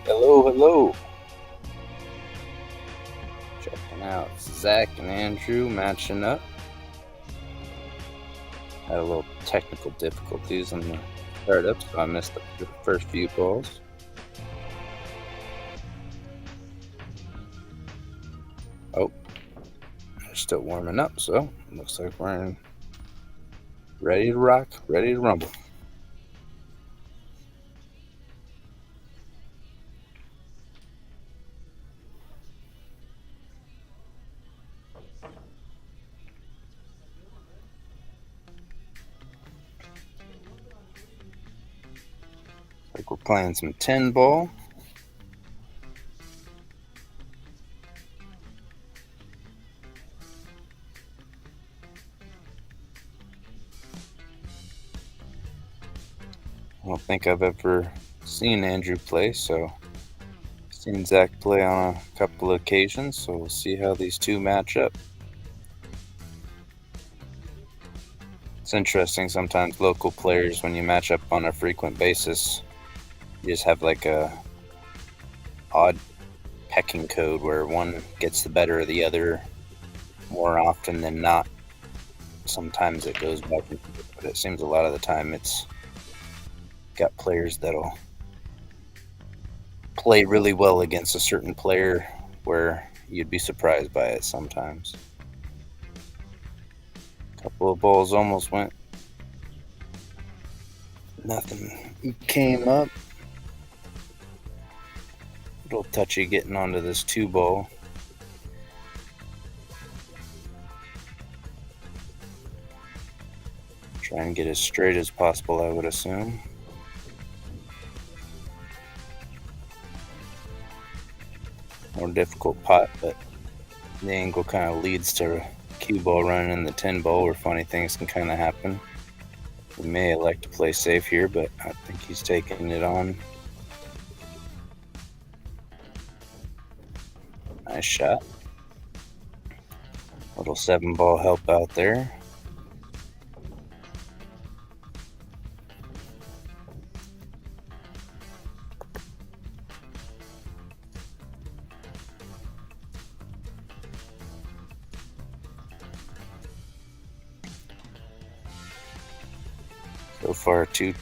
Hello, hello. Checking out Zach and Andrew matching up. Had a little technical difficulties on the startup, so I missed the first few balls. Oh, they're still warming up, so it looks like we're ready to rock, ready to rumble. Like we're playing some 10 ball. I don't think I've ever seen Andrew play, so I've seen Zach play on a couple of occasions, so we'll see how these two match up. It's interesting sometimes local players, when you match up on a frequent basis, you just have like a odd pecking code where one gets the better of the other more often than not. Sometimes it goes back and forth, but it seems a lot of the time it's got players that'll play really well against a certain player where you'd be surprised by it sometimes. A couple of balls almost went. Nothing came up. A little touchy getting onto this 2 ball. Try and get as straight as possible, I would assume. More difficult pot, but the angle kind of leads to cue ball running in the 10 ball where funny things can kind of happen. We may elect to play safe here, but I think he's taking it on. Nice shot. Little 7 ball help out there. So far, 2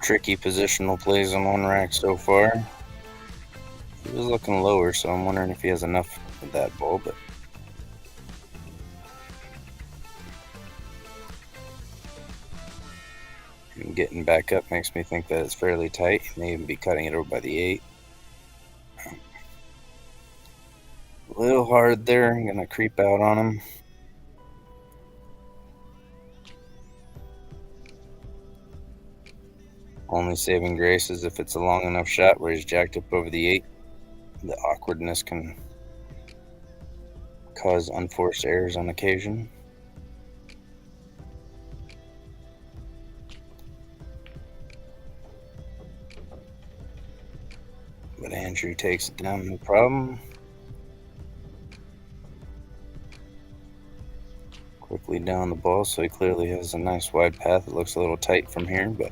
tricky positional plays on 1 rack so far. He was looking lower, so I'm wondering if he has enough of that ball, but getting back up makes me think that it's fairly tight. He may even be cutting it over by the 8. A little hard there. I'm going to creep out on him. Only saving grace is if it's a long enough shot where he's jacked up over the 8. The awkwardness can cause unforced errors on occasion. But Andrew takes it down, no problem. Quickly down the ball, so he clearly has a nice wide path. It looks a little tight from here, but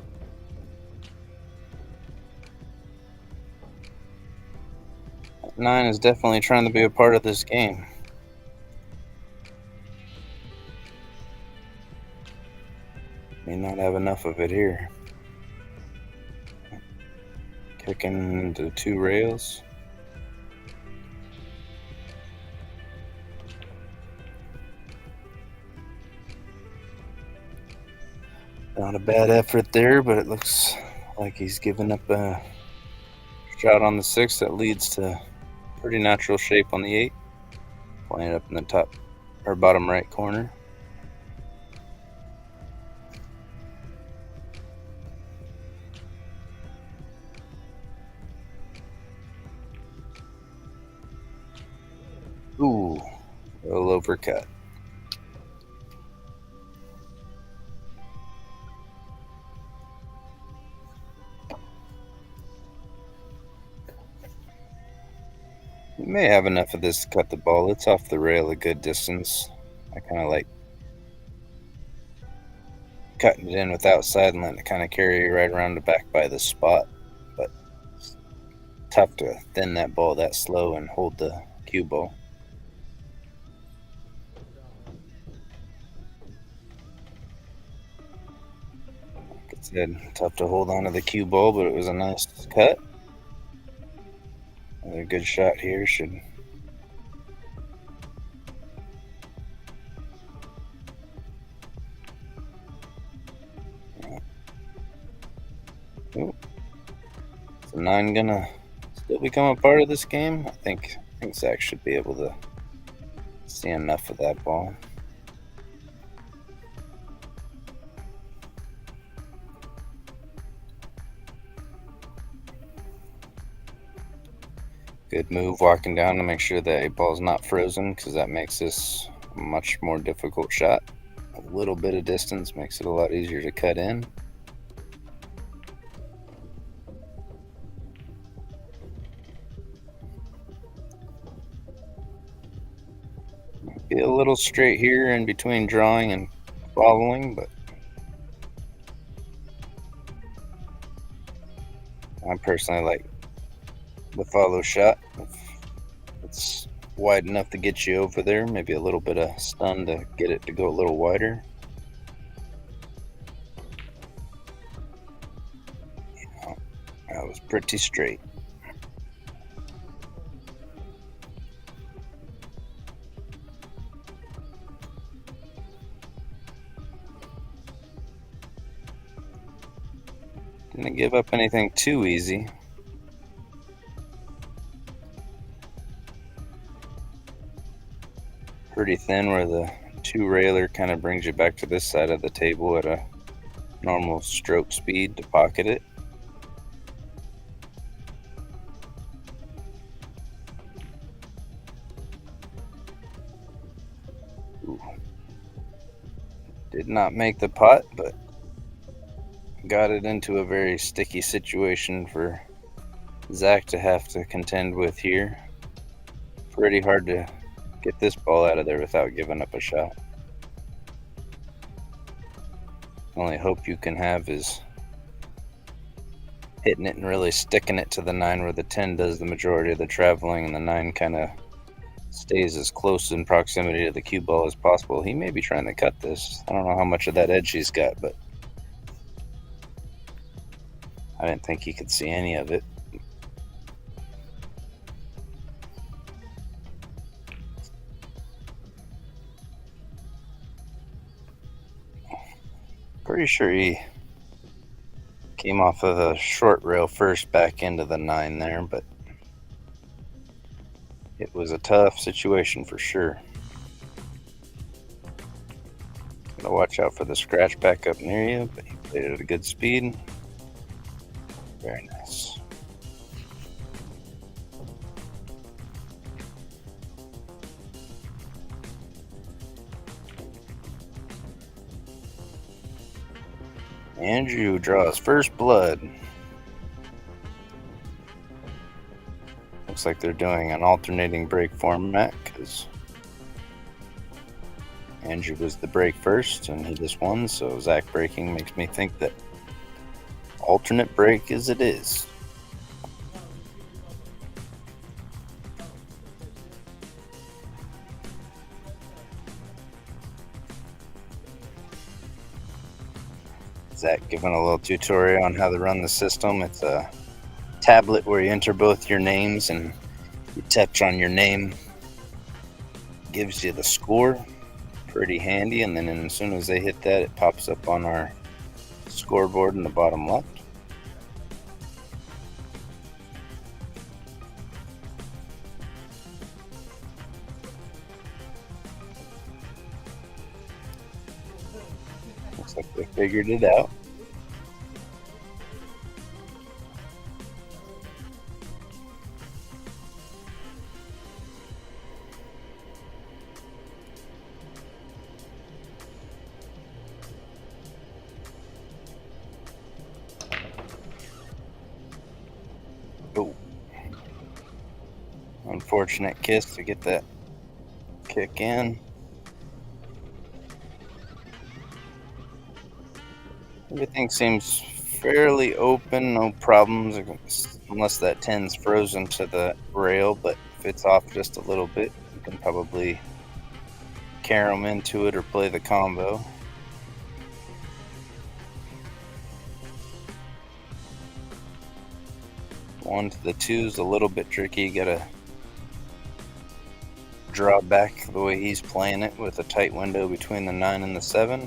Nine is definitely trying to be a part of this game. May not have enough of it here. Kicking into 2 rails. Not a bad effort there, but it looks like he's giving up a shot on the 6 that leads to pretty natural shape on the 8. Playing it up in the top or bottom right corner. Ooh, a little overcut. You may have enough of this to cut the ball. It's off the rail a good distance. I kind of like cutting it in with outside and letting it kind of carry right around the back by the spot. But tough to thin that ball that slow and hold the cue ball. Like I said, tough to hold onto the cue ball, but it was a nice cut. Another good shot here should. Ooh. Is the 9 gonna still become a part of this game? I think Zach should be able to see enough of that ball. Good move walking down to make sure that a ball's not frozen, because that makes this a much more difficult shot. A little bit of distance makes it a lot easier to cut in. Be a little straight here in between drawing and following, but I personally like the follow shot. If it's wide enough to get you over there, maybe a little bit of stun to get it to go a little wider. Yeah, that was pretty straight. Didn't give up anything too easy. Pretty thin where the 2 railer kind of brings you back to this side of the table at a normal stroke speed to pocket it. Ooh. Did not make the putt, but got it into a very sticky situation for Zach to have to contend with here. Pretty hard to get this ball out of there without giving up a shot. Only hope you can have is hitting it and really sticking it to the 9 where the 10 does the majority of the traveling, and the 9 kind of stays as close in proximity to the cue ball as possible. He may be trying to cut this. I don't know how much of that edge he's got, but I didn't think he could see any of it. Pretty sure he came off of the short rail first back into the 9 there, but it was a tough situation for sure. Gotta watch out for the scratch back up near you, but he played it at a good speed. Very nice. Andrew draws first blood. Looks like they're doing an alternating break format because Andrew was the break first and he just won, so Zach breaking makes me think that alternate break as it is. Zach giving a little tutorial on how to run the system. It's a tablet where you enter both your names and you touch on your name. Gives you the score. Pretty handy, and then as soon as they hit that, it pops up on our scoreboard in the bottom left. Looks like they figured it out. Oh. Unfortunate kiss to get that kick in. Everything seems fairly open, no problems, unless that 10's frozen to the rail, but if it's off just a little bit, you can probably carry them into it or play the combo. One to the 2's a little bit tricky. You gotta draw back the way he's playing it with a tight window between the 9 and the 7.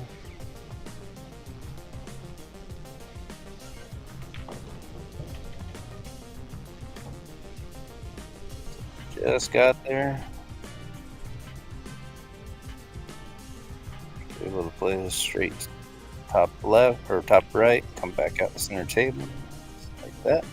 Just got there. Able to play this straight top left or top right, come back out the center table like that.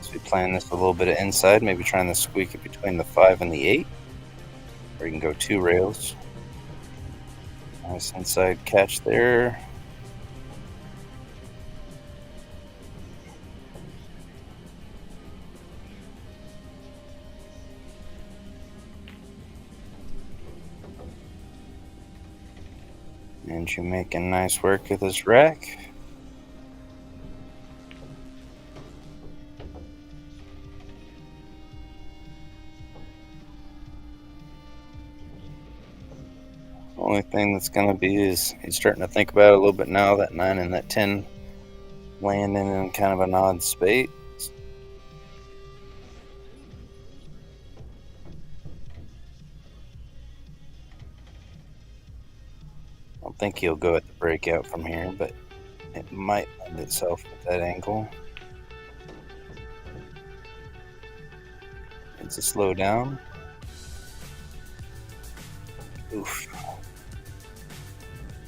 So we're playing this a little bit of inside, maybe trying to squeak it between the 5 and the 8, or you can go 2 rails. Nice inside catch there. And you're making nice work of this rack. Only thing that's going to be is he's starting to think about it a little bit now, that 9 and that 10 landing in kind of an odd space. I don't think he'll go at the breakout from here, but it might lend itself with that angle. It's a slow down. Oof.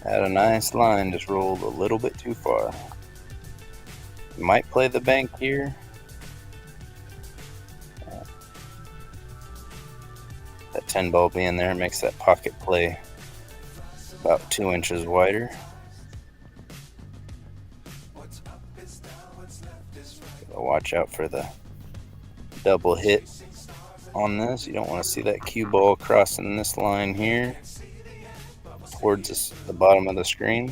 Had a nice line, just rolled a little bit too far. You might play the bank here. That 10 ball being there makes that pocket play about 2 inches wider. Gotta watch out for the double hit on this. You don't want to see that cue ball crossing this line here towards the bottom of the screen.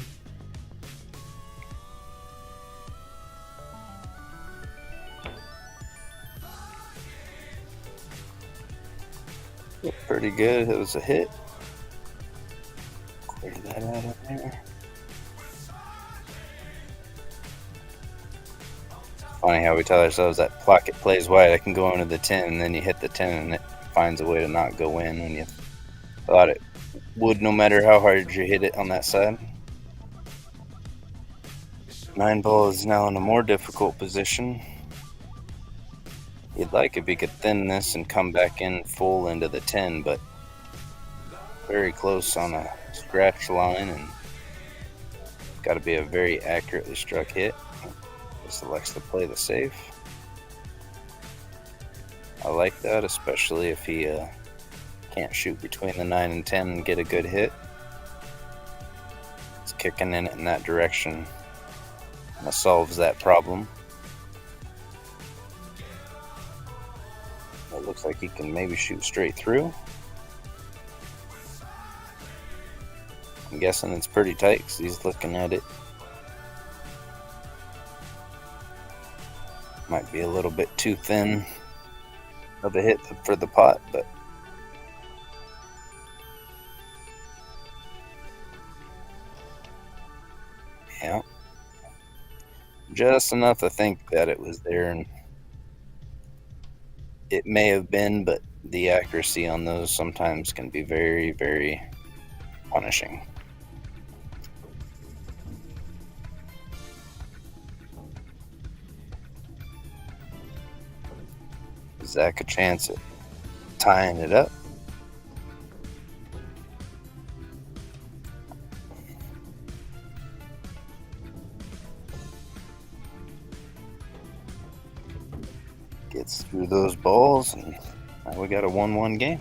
Pretty good. It was a hit. Clear that out of there. Funny how we tell ourselves that pocket plays wide, I can go into the 10, and then you hit the 10 and it finds a way to not go in when you thought it would, no matter how hard you hit it on that side. 9 ball is now in a more difficult position. You'd like if you could thin this and come back in full into the 10, but very close on a scratch line, and got to be a very accurately struck hit. Selects to play the safe. I like that, especially if he can't shoot between the 9 and 10 and get a good hit. It's kicking in it in that direction. That solves that problem. It looks like he can maybe shoot straight through. I'm guessing it's pretty tight because he's looking at it. Might be a little bit too thin of a hit for the pot, but yeah, just enough to think that it was there, and it may have been, but the accuracy on those sometimes can be very, very punishing. ZACK a chance at tying it up. Gets through those balls, and now we got a 1-1 game.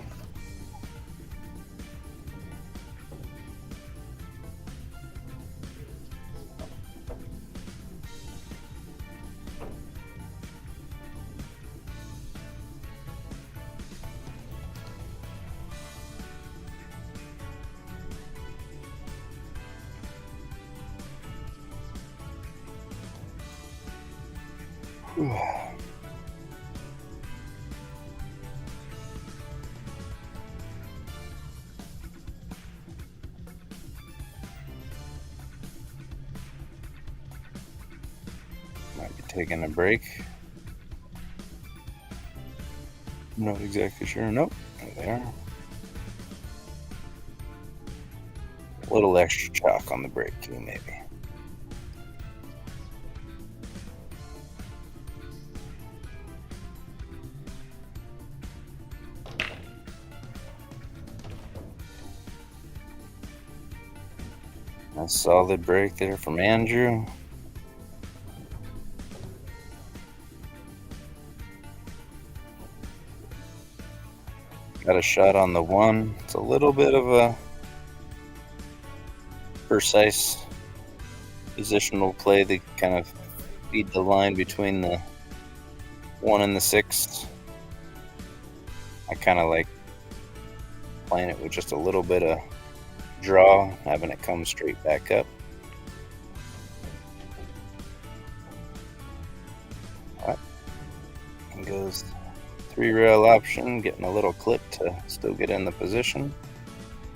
Might be taking a break. Not exactly sure. Nope. There they are. A little extra chalk on the brake too, maybe. A solid brake there from Andrew. Got a shot on the one. It's a little bit of a precise positional play that kind of feed the line between the 1 and the 6. I kind of like playing it with just a little bit of draw, having it come straight back up. Right. And goes 3-rail option, getting a little clip to still get in the position.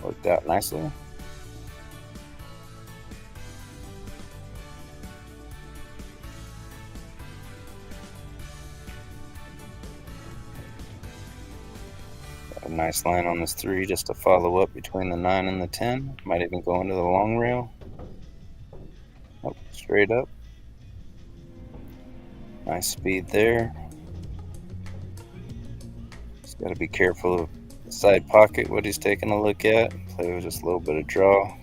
Worked out nicely. Got a nice line on this 3 just to follow up between the 9 and the 10. Might even go into the long rail. Oh, straight up. Nice speed there. Just got to be careful of the side pocket, what he's taking a look at. Play with just a little bit of draw.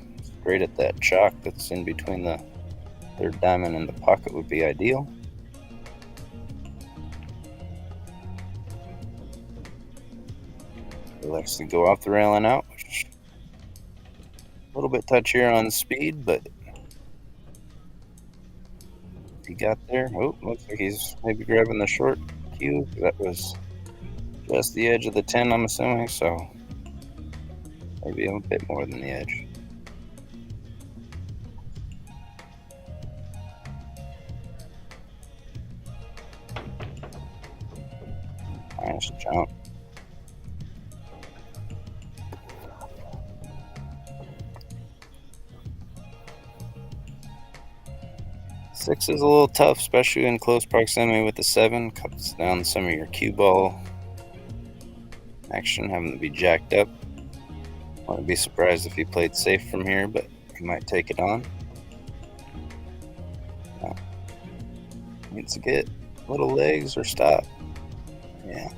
Straight at that chalk that's in between the 3rd diamond and the pocket would be ideal. He likes to go off the rail and out, which a little bit touchier on speed, but he got there. Oh, looks like he's maybe grabbing the short cue. That was just the edge of the 10, I'm assuming, so maybe a bit more than the edge. Nice jump. Six is a little tough, especially in close proximity with the 7. Cuts down some of your cue ball action, having to be jacked up. Wouldn't be surprised if he played safe from here, but he might take it on. Needs to get little legs or stop. Yeah.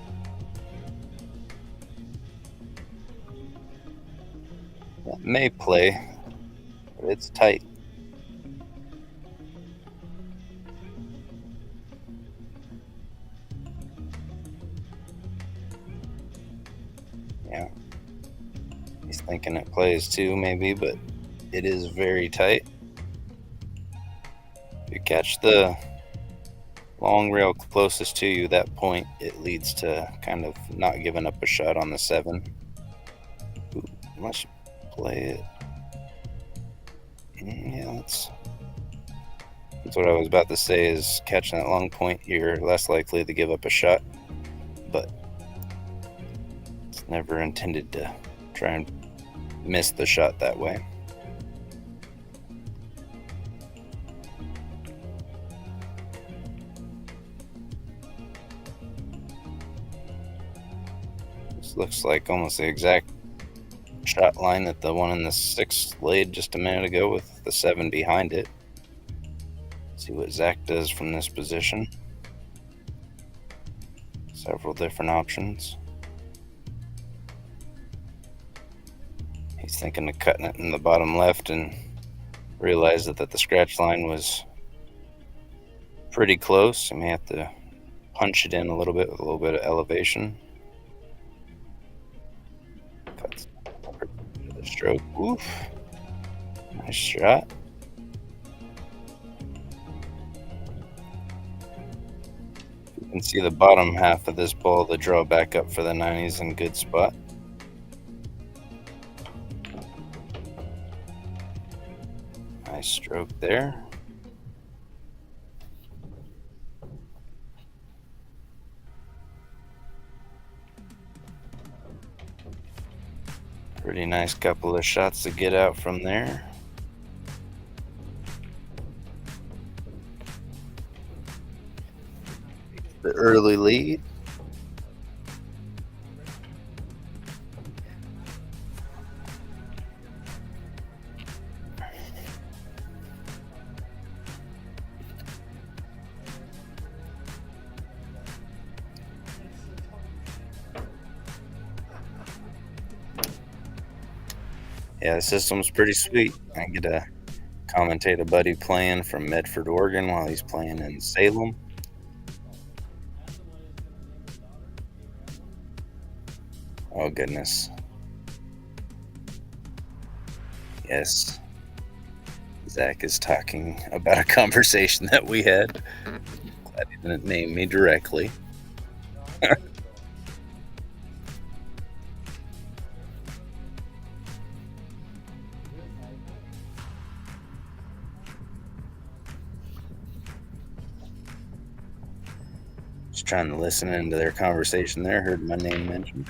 That may play, but it's tight. Yeah. He's thinking it plays too, maybe, but it is very tight. If you catch the long rail closest to you, that point, it leads to kind of not giving up a shot on the 7. Ooh, must play it. Yeah, that's what I was about to say, is catching that long point, you're less likely to give up a shot, but it's never intended to try and miss the shot that way. This looks like almost the exact shot line that the one in the 6 laid just a minute ago with the 7 behind it. See what ZACK does from this position. Several different options. He's thinking of cutting it in the bottom left and realized that the scratch line was pretty close. I may have to punch it in a little bit with a little bit of elevation. Cuts the stroke. Oof. Nice shot. You can see the bottom half of this ball, the draw back up for the 90s in good spot. Nice stroke there. Pretty nice couple of shots to get out from there. The early lead. Yeah, the system's pretty sweet. I get to commentate a buddy playing from Medford, Oregon while he's playing in Salem. Oh, goodness. Yes. Zach is talking about a conversation that we had. Glad he didn't name me directly. Just trying to listen into their conversation there. Heard my name mentioned.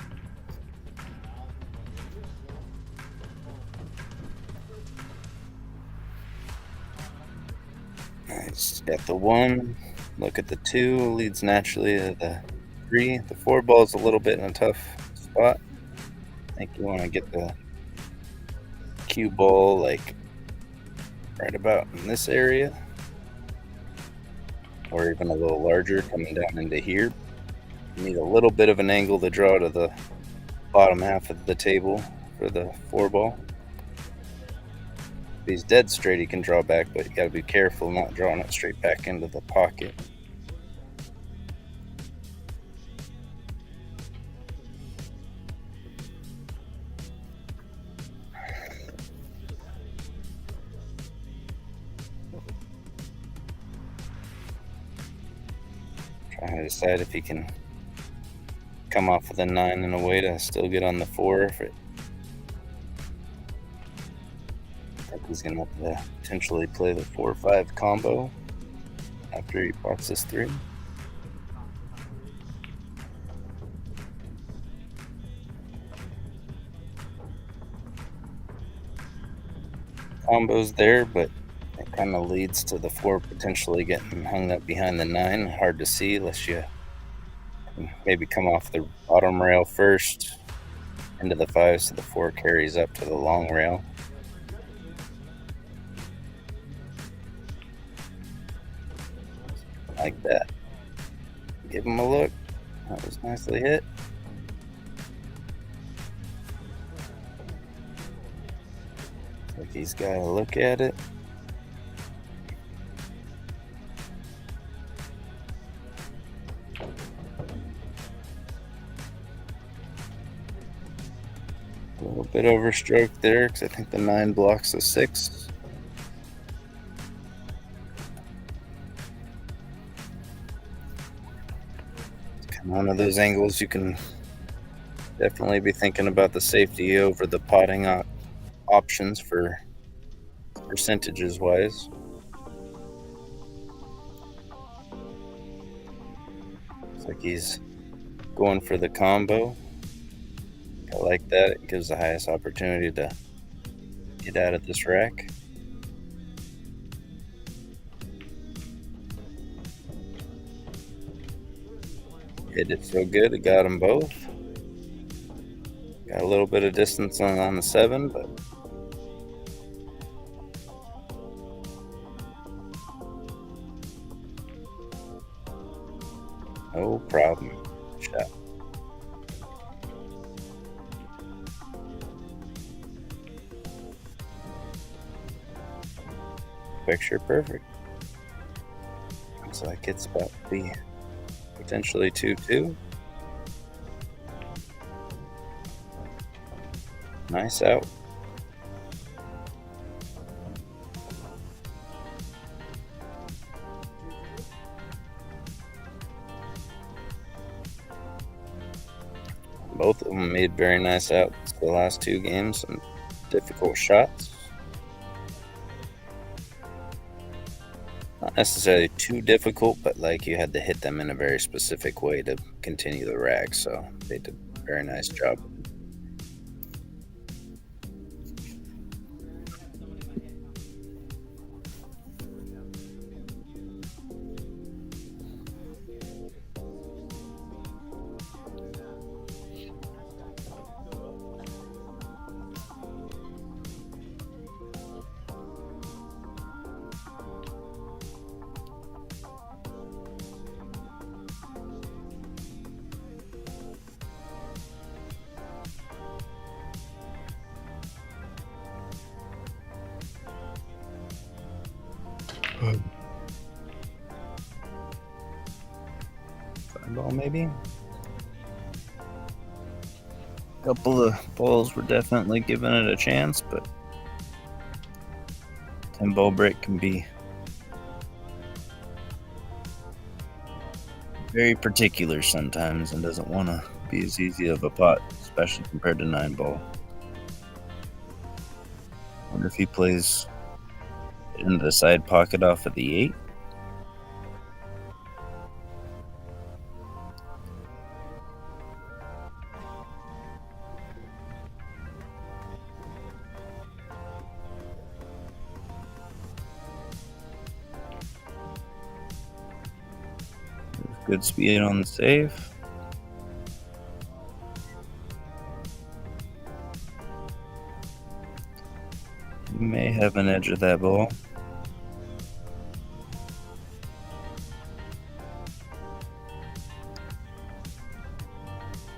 Nice. Got the 1. Look at the 2. Leads naturally to the 3. The 4 ball's a little bit in a tough spot. I think you want to get the cue ball like right about in this area, or even a little larger coming down into here. You need a little bit of an angle to draw to the bottom half of the table for the 4 ball. If he's dead straight, he can draw back, but you gotta be careful not drawing it straight back into the pocket. Trying to decide if he can come off with a 9 in a way to still get on the 4. If it, I think he's gonna have to potentially play the 4-5 combo after he pots this 3. Combo's there, but it kind of leads to the 4 potentially getting hung up behind the 9. Hard to see unless you maybe come off the bottom rail first into the 5, so the 4 carries up to the long rail. Like that. Give him a look. That was nicely hit. Like he's got to look at it. A little bit overstroke there because I think the 9 blocks the 6. It's kind of one of those angles you can definitely be thinking about the safety over the potting options for percentages wise. Looks like he's going for the combo. I like that. It gives the highest opportunity to get out of this rack. Hit it so good, it got them both. Got a little bit of distance on the 7, but no problem. Shot. Picture perfect. Looks like it's about to be potentially 2-2. Nice out. Both of them made very nice outs the last 2 games. Some difficult shots. Not necessarily too difficult, but like you had to hit them in a very specific way to continue the rack. So they did a very nice job. Five ball, maybe? A couple of balls were definitely giving it a chance, but 10 ball break can be very particular sometimes and doesn't want to be as easy of a pot, especially compared to 9 ball. Wonder if he plays it into the side pocket off of the 8. Good speed on the save. You may have an edge of that ball.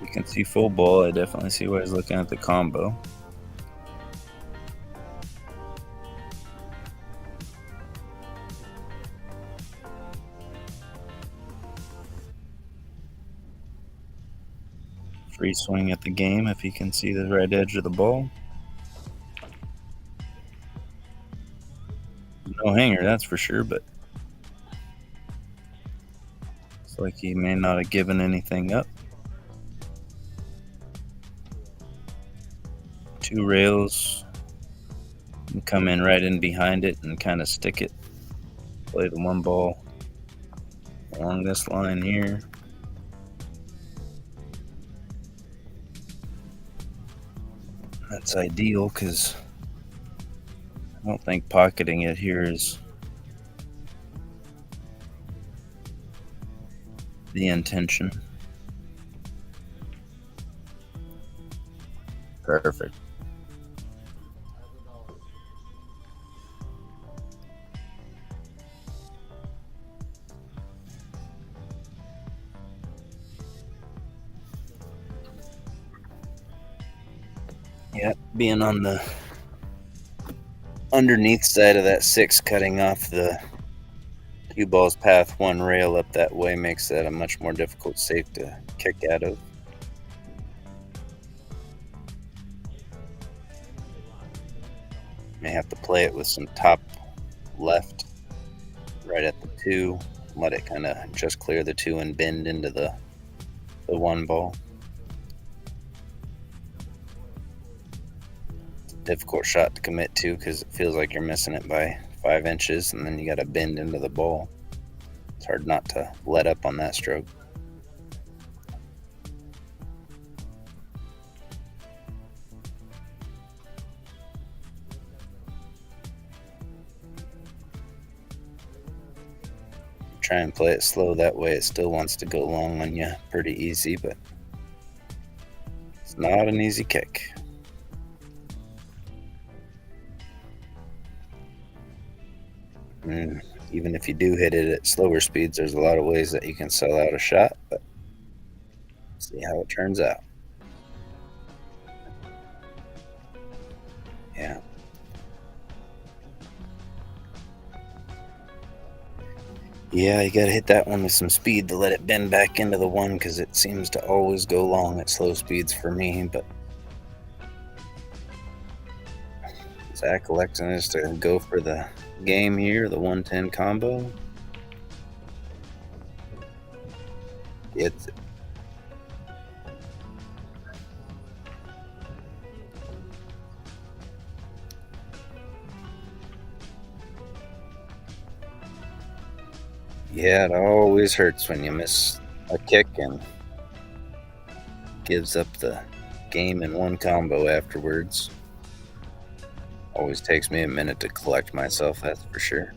You can see full ball. I definitely see why he's looking at the combo. Free swing at the game if he can see the right edge of the ball. No hanger, that's for sure, but it's like he may not have given anything up. 2 rails. You come in right in behind it and kind of stick it. Play the 1 ball along this line here. That's ideal because I don't think pocketing it here is the intention. Perfect. Yeah, being on the underneath side of that 6, cutting off the cue ball's path 1 rail up that way makes that a much more difficult safe to kick out of. May have to play it with some top left right at the 2. Let it kind of just clear the 2 and bend into the 1 ball. Difficult shot to commit to because it feels like you're missing it by 5 inches and then you got to bend into the ball. It's hard not to let up on that stroke. Try and play it slow, that way it still wants to go long on you pretty easy, but it's not an easy kick. Even if you do hit it at slower speeds, there's a lot of ways that you can sell out a shot, but see how it turns out. Yeah. Yeah, you gotta hit that one with some speed to let it bend back into the 1 because it seems to always go long at slow speeds for me, but Zach electing us to go for the game here, the 110 combo. Gets it. Yeah, it always hurts when you miss a kick and gives up the game in 1 combo afterwards. Always takes me a minute to collect myself, that's for sure.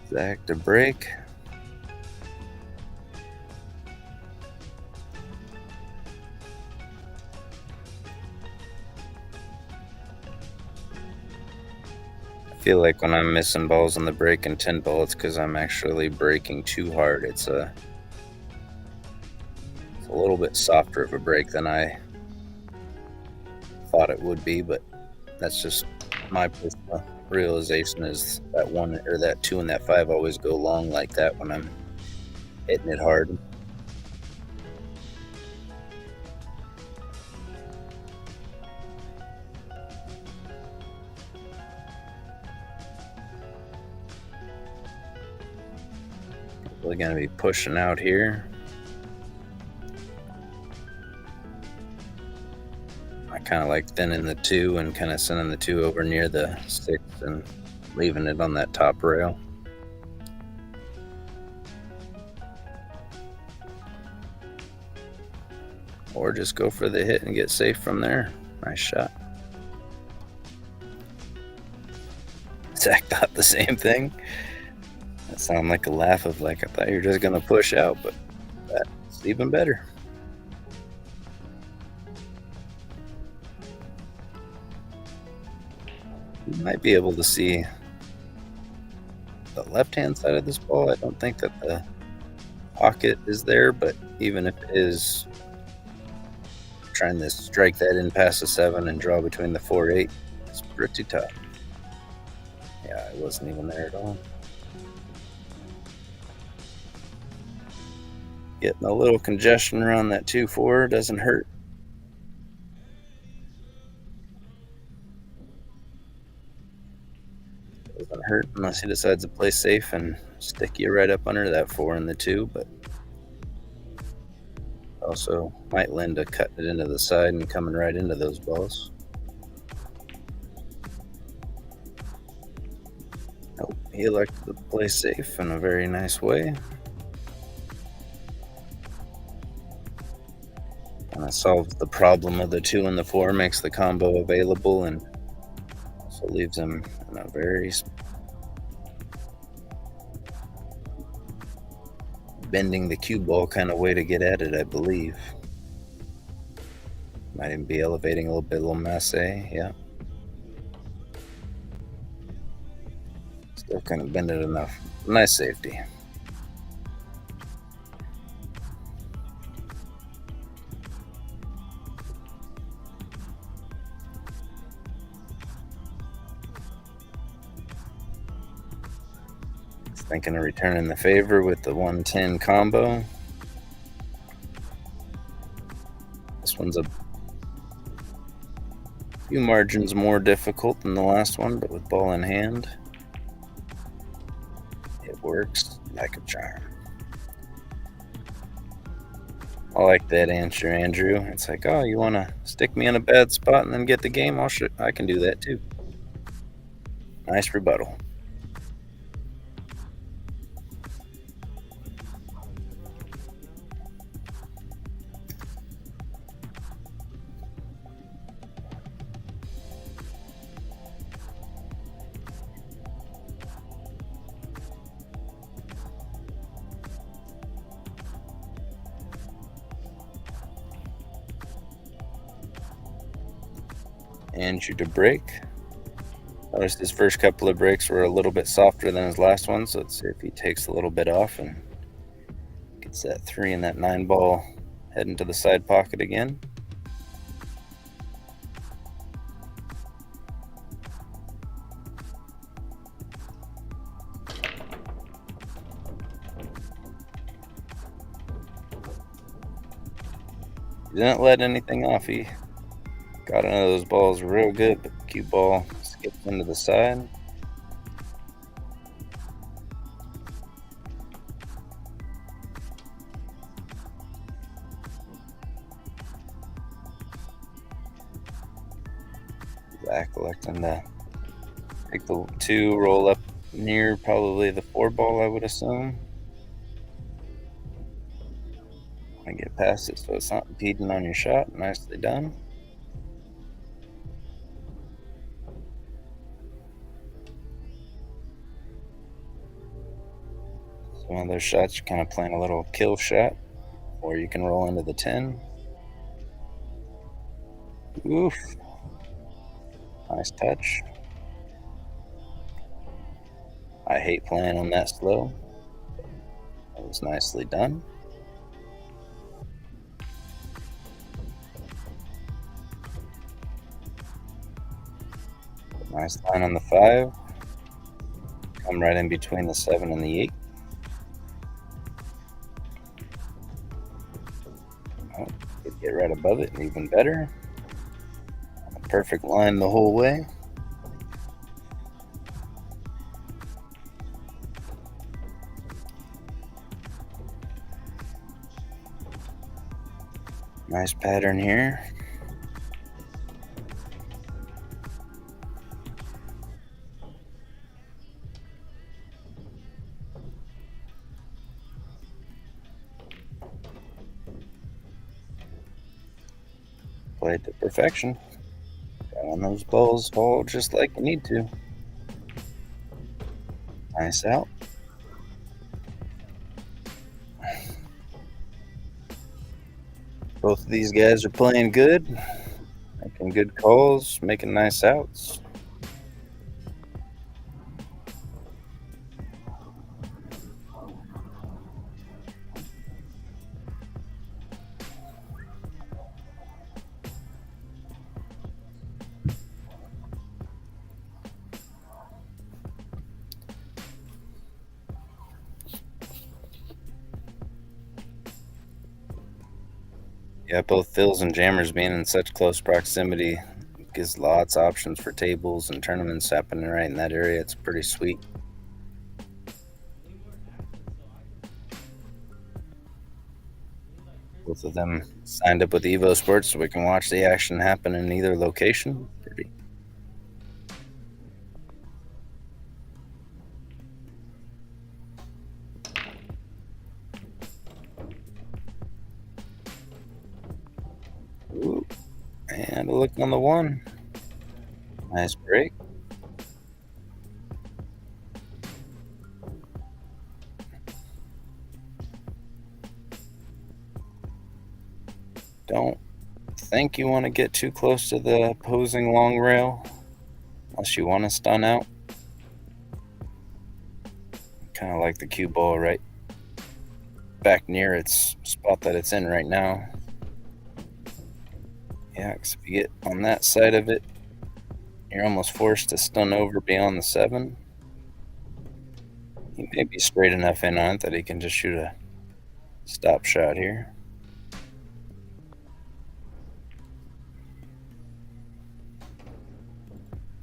Zach to break. feel like when I'm missing balls on the break and 10 ball, it's because I'm actually breaking too hard. It's a little bit softer of a break than I thought it would be, but that's just my personal realization is that 1 or that 2 and that 5 always go long like that when I'm hitting it hard. We're going to be pushing out here. I kind of like thinning the 2 and kind of sending the 2 over near the 6 and leaving it on that top rail. Or just go for the hit and get safe from there. Nice shot. Zach thought the same thing. That sounded like a laugh of like, I thought you were just going to push out, but that's even better. You might be able to see the left-hand side of this ball. I don't think that the pocket is there, but even if it is, trying to strike that in past the 7 and draw between the 4-8, it's pretty tough. Yeah, it wasn't even there at all. Getting a little congestion around that 2-4 doesn't hurt. Doesn't hurt unless he decides to play safe and stick you right up under that 4 and the 2, but also might lend to cutting it into the side and coming right into those balls. Nope, he elected to play safe in a very nice way. And it solves the problem of the 2 and the 4, makes the combo available, and also leaves him in a very bending the cue ball kind of way to get at it, I believe. Might even be elevating a little masse, yeah. Still kind of bend it enough. Nice safety. Thinking of returning the favor with the 110 combo. This one's a few margins more difficult than the last one, but with ball in hand, it works like a charm. I like that answer, Andrew. It's like, oh, you want to stick me in a bad spot and then get the game? I can do that too. Nice rebuttal. Andrew to break. Notice his first couple of breaks were a little bit softer than his last one, so let's see if he takes a little bit off and gets that 3 and that 9 ball heading to the side pocket again. He didn't let anything off. He got into those balls real good, but the cue ball skipped into the side. Zach electing to take the 2, roll up near probably the 4 ball, I would assume. I get past it so it's not impeding on your shot. Nicely done. So one of those shots, you're kind of playing a little kill shot, or you can roll into the 10. Oof. Nice touch. I hate playing on that slow. That was nicely done. Nice line on the 5. Come right in between the 7 and the 8. Oh, could get right above it, even better. Perfect line the whole way. Nice pattern here. Played to perfection. Throwing those balls all just like you need to. Nice out. Both of these guys are playing good, making good calls, making nice outs. Yeah, both fills and jammers being in such close proximity gives lots of options for tables and tournaments happening right in that area. It's pretty sweet. Both of them signed up with EvoSports so we can watch the action happen in either location. Pretty. Ooh. And a look on the 1. Nice break. Don't think you want to get too close to the opposing long rail unless you want to stun out. Kind of like the cue ball right back near its spot that it's in right now. Yeah, because if you get on that side of it, you're almost forced to stun over beyond the 7. He may be straight enough in on it that he can just shoot a stop shot here.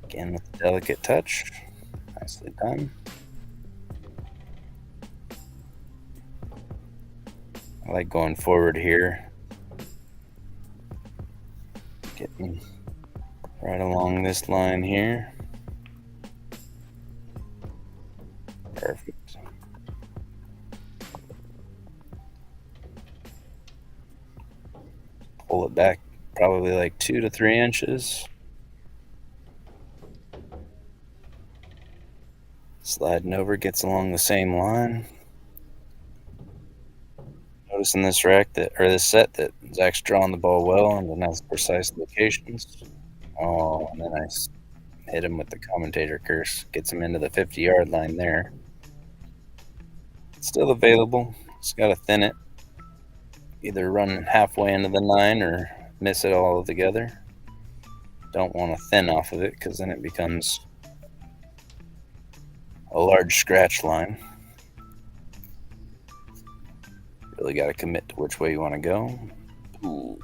Again with the delicate touch. Nicely done. I like going forward here. Getting right along this line here. Perfect. Pull it back probably like 2 to 3 inches. Sliding over, gets along the same line. Noticing this rack or this set that Zach's drawing the ball well and has precise locations. Oh, and then I hit him with the commentator curse. Gets him into the 50-yard line there. It's still available. Just got to thin it. Either run halfway into the 9 or miss it all together. Don't want to thin off of it because then it becomes a large scratch line. Really got to commit to which way you want to go. Ooh.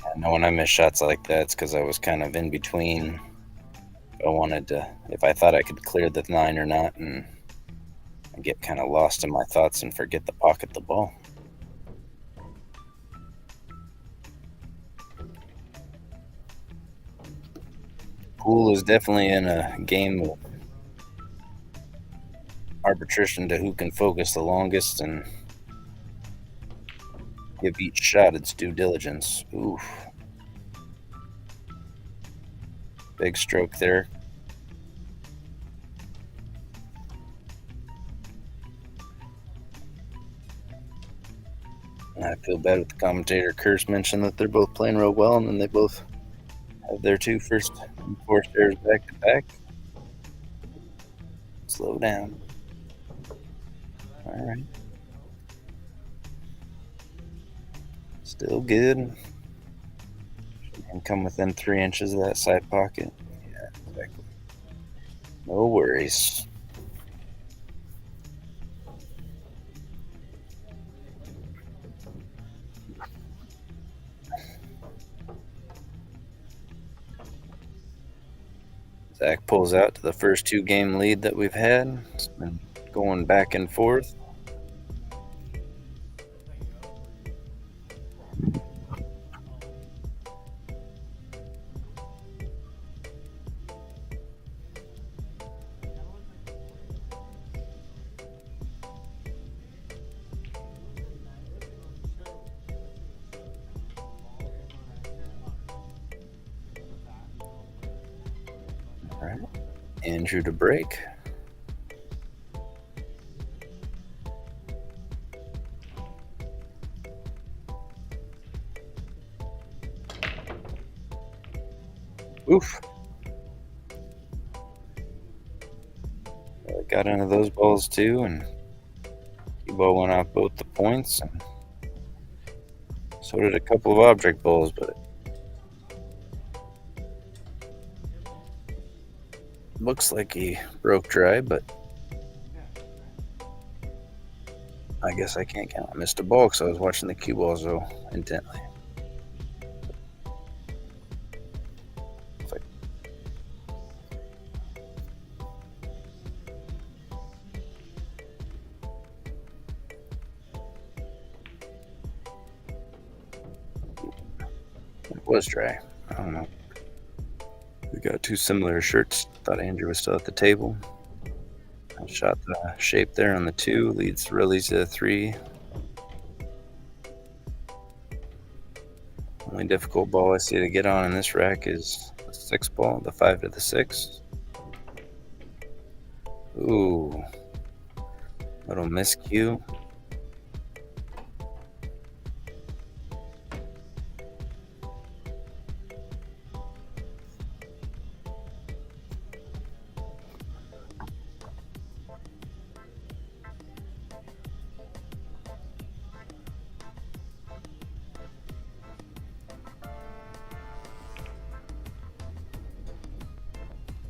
I know when I miss shots like that, it's because I was kind of in between. I wanted to, if I thought I could clear the 9 or not, and I get kind of lost in my thoughts and forget to pocket the ball. Pool is definitely in a game of arbitration to who can focus the longest and give each shot its due diligence. Oof. Big stroke there. And I feel bad with the commentator. Curse mentioned that they're both playing real well, and then they both have their 2 first and forced errors back to back. Slow down. All right. Still good. And come within 3 inches of that side pocket. Yeah, exactly. No worries. Zach pulls out to the first 2-game lead that we've had. It's been going back and forth. All right. Andrew to break. Oof. Got into those balls too, and ball went off both the points, and so did a couple of object balls, but it looks like he broke dry, but I guess I can't count. I missed a ball because I was watching the cue balls so intently. It was dry. I don't know. We got 2 similar shirts. Thought Andrew was still at the table. I shot the shape there on the 2, leads really to the 3. Only difficult ball I see to get on in this rack is the 6 ball, the 5 to the 6. Ooh, little miscue.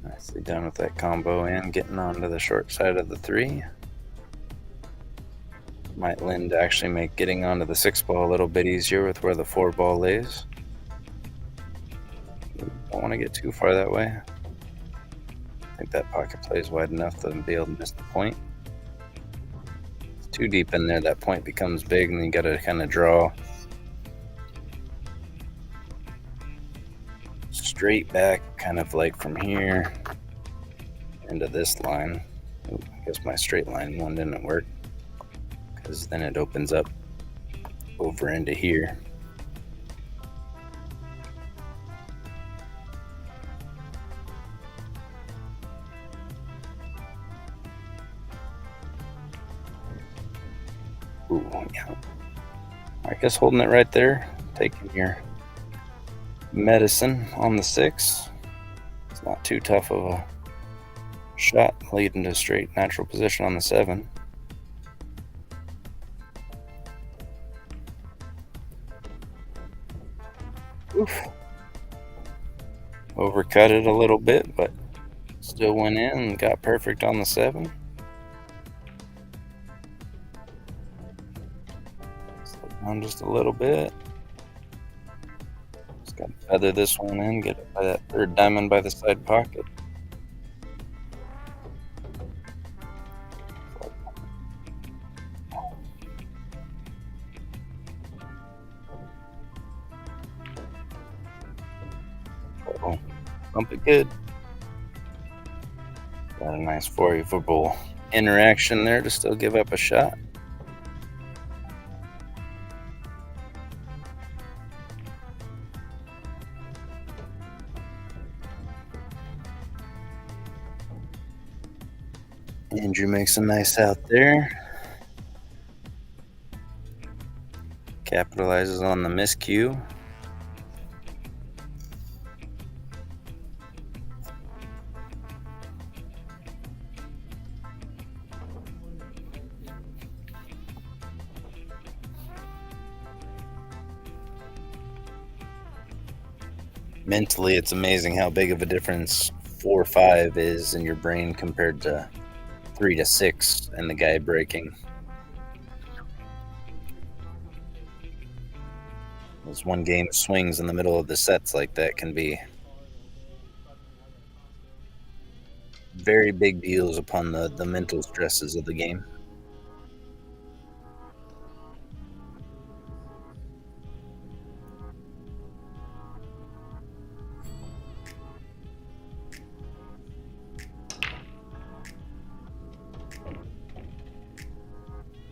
Nicely done with that combo and getting onto the short side of the 3. Might lend to actually make getting onto the 6 ball a little bit easier with where the 4 ball lays. Don't want to get too far that way. I think that pocket plays wide enough to be able to miss the point. It's too deep in there, that point becomes big, and you got to kind of draw straight back, kind of like from here into this line. Ooh, I guess my straight line one didn't work, because then it opens up over into here. Ooh, yeah. I guess holding it right there, taking your medicine on the 6. It's not too tough of a shot, leading to straight natural position on the 7. Oof. Overcut it a little bit, but still went in and got perfect on the 7. Slow down just a little bit. Just got to feather this one in, get it by that 3rd diamond by the side pocket. Uh-oh. Bump it good. Got a nice 4-football interaction there to still give up a shot. Andrew makes a nice out there. Capitalizes on the miscue. Mentally, it's amazing how big of a difference 4-5 is in your brain compared to 3-6 and the guy breaking. Those one game swings in the middle of the sets like that can be very big deals upon the mental stresses of the game.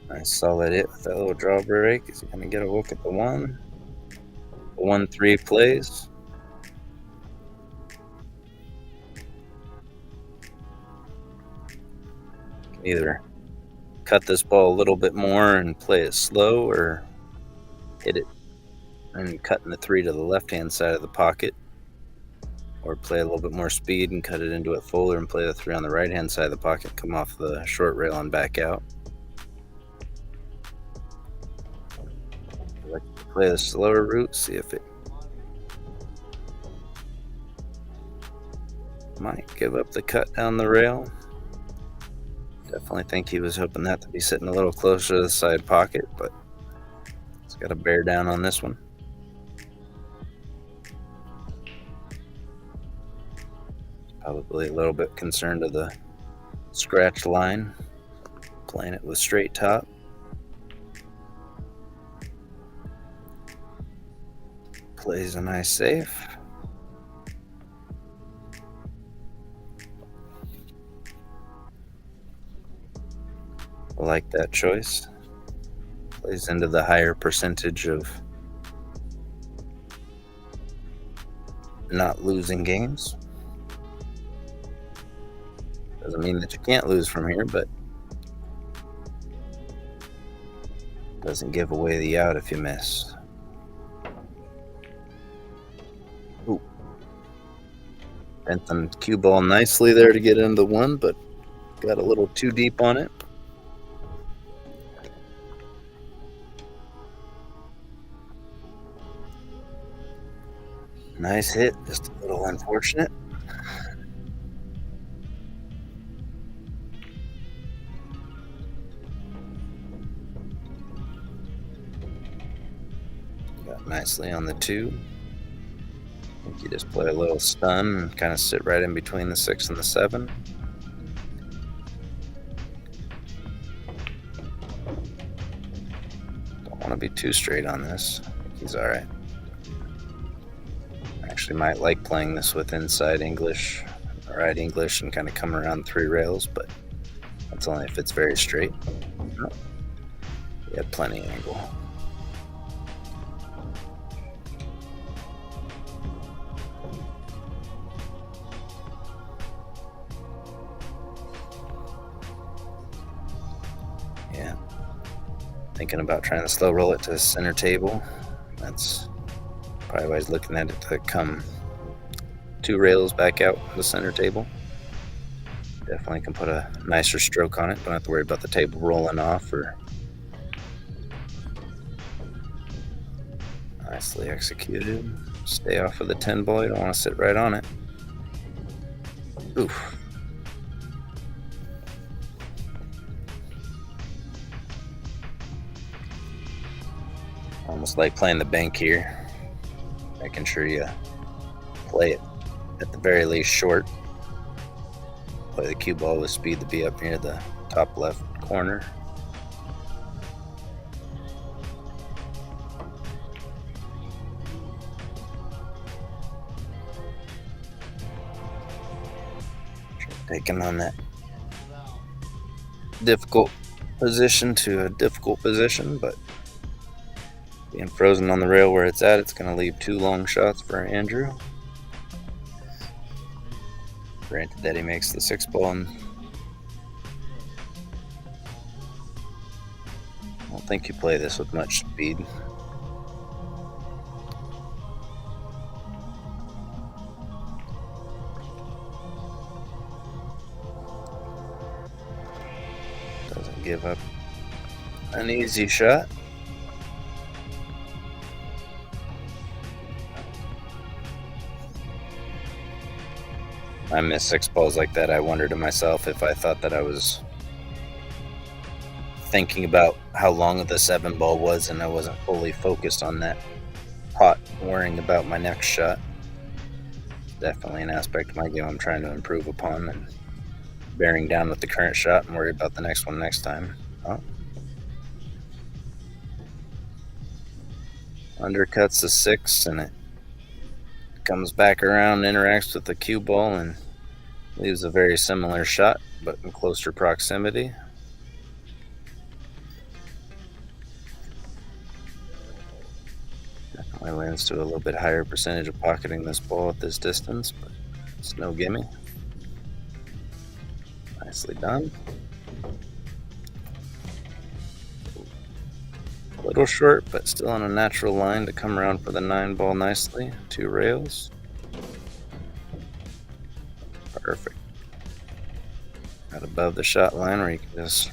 Nice solid hit with that little draw break. Is he going to get a look at the 1? The 1-3 plays. Can either cut this ball a little bit more and play it slow, or hit it and cutting the 3 to the left-hand side of the pocket, or play a little bit more speed and cut it into it fuller and play the 3 on the right-hand side of the pocket, come off the short rail and back out. I like to play the slower route, see if it might give up the cut down the rail. Definitely think he was hoping that to be sitting a little closer to the side pocket, but it's got to bear down on this one. Probably a little bit concerned of the scratch line, playing it with straight top. Plays a nice safe. I like that choice. Plays into the higher percentage of not losing games. Doesn't mean that you can't lose from here, but doesn't give away the out if you miss. Ooh. Bent the cue ball nicely there to get into the 1, but got a little too deep on it. Nice hit, just a little unfortunate. Got nicely on the 2. I think you just play a little stun and kind of sit right in between the 6 and the 7. Don't want to be too straight on this. I think he's alright. Actually might like playing this with inside English, right English, and kind of come around 3 rails, but that's only if it's very straight. Oh, he had plenty of angle. Yeah, thinking about trying to slow roll it to the center table. That's probably why he's looking at it to come 2 rails back out the center table. Definitely can put a nicer stroke on it. Don't have to worry about the table rolling off. Or nicely executed. Stay off of the 10 ball. You don't want to sit right on it. Oof. Almost like playing the bank here. Making sure you play it at the very least short. Play the cue ball with speed to be up near the top left corner. Taking on that difficult position to a difficult position, but being frozen on the rail where it's at, it's going to leave 2 long shots for Andrew. Granted that he makes the 6 ball, and I don't think you play this with much speed. give up an easy shot. I miss 6 balls like that. I wonder to myself if I thought that I was thinking about how long the 7 ball was and I wasn't fully focused on that pot, worrying about my next shot. Definitely an aspect of my game I'm trying to improve upon, and bearing down with the current shot and worry about the next one next time. Oh. Undercuts the 6 and it comes back around, interacts with the cue ball, and leaves a very similar shot, but in closer proximity. Definitely lands to a little bit higher percentage of pocketing this ball at this distance, but it's no gimme. Nicely done. A little short, but still on a natural line to come around for the 9 ball nicely. 2 rails. Perfect. Right above the shot line where you can just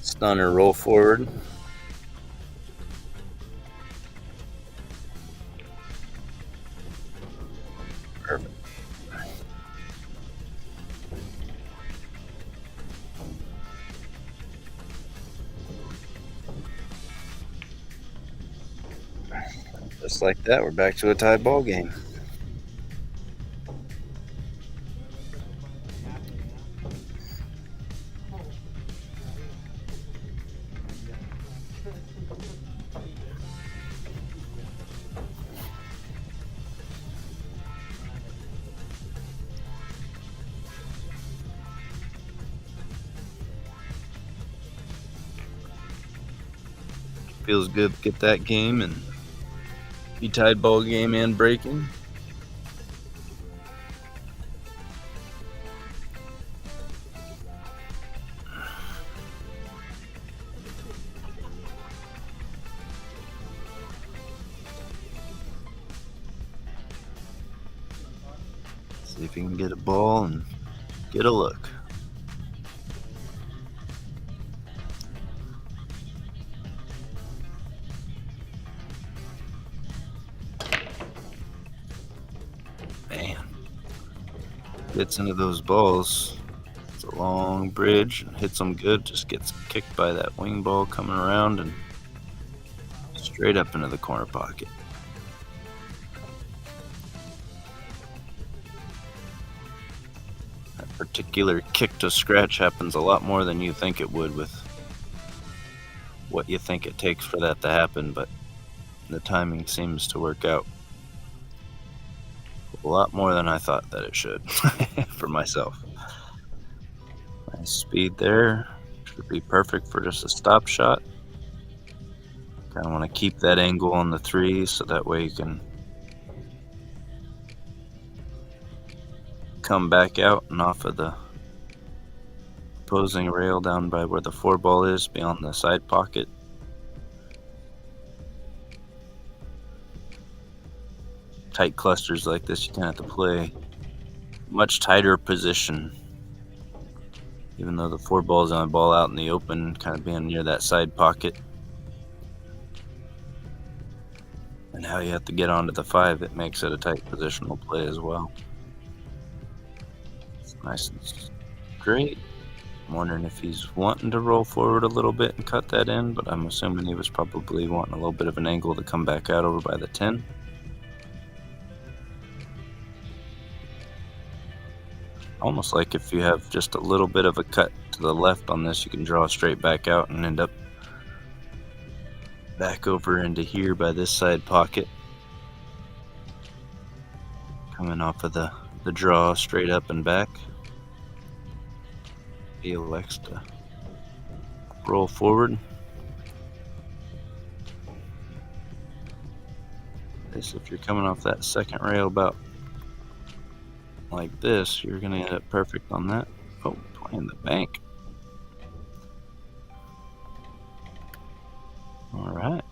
stun or roll forward. Perfect. Just like that, we're back to a tied ball game. Feels good to get that game and be tied ball game and breaking. See if you can get a ball and get a look. Man, gets into those balls. It's a long bridge and hits them good. Just gets kicked by that wing ball coming around and straight up into the corner pocket. That particular kick to scratch happens a lot more than you think it would with what you think it takes for that to happen, but the timing seems to work out a lot more than I thought that it should for myself. Nice speed there. Should be perfect for just a stop shot. Kind of want to keep that angle on the 3 so that way you can come back out and off of the opposing rail down by where the 4 ball is, beyond the side pocket. Tight clusters like this, you kind of have to play much tighter position. Even though the 4 ball is on the ball out in the open, kind of being near that side pocket. And how you have to get onto the 5, it makes it a tight positional play as well. It's nice and straight. I'm wondering if he's wanting to roll forward a little bit and cut that in, but I'm assuming he was probably wanting a little bit of an angle to come back out over by the 10. Almost like if you have just a little bit of a cut to the left on this, you can draw straight back out and end up back over into here by this side pocket. Coming off of the draw straight up and back. He elects to roll forward. This, if you're coming off that second rail about like this, you're going to end up perfect on that. Oh, playing the bank. Alright.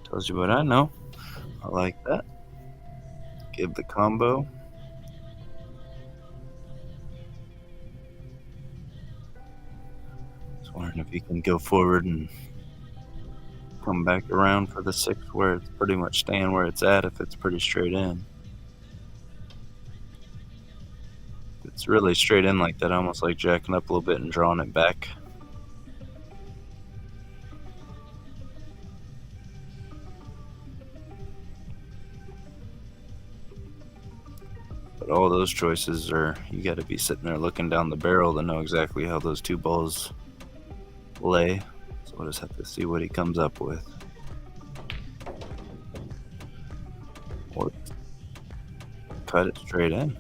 Tells you what I know. I like that. Give the combo. Just wondering if he can go forward and come back around for the 6 where it's pretty much staying where it's at if it's pretty straight in. If it's really straight in like that, almost like jacking up a little bit and drawing it back. But all those choices are, you got to be sitting there looking down the barrel to know exactly how those 2 balls lay. So we'll just have to see what he comes up with. Or cut it straight in.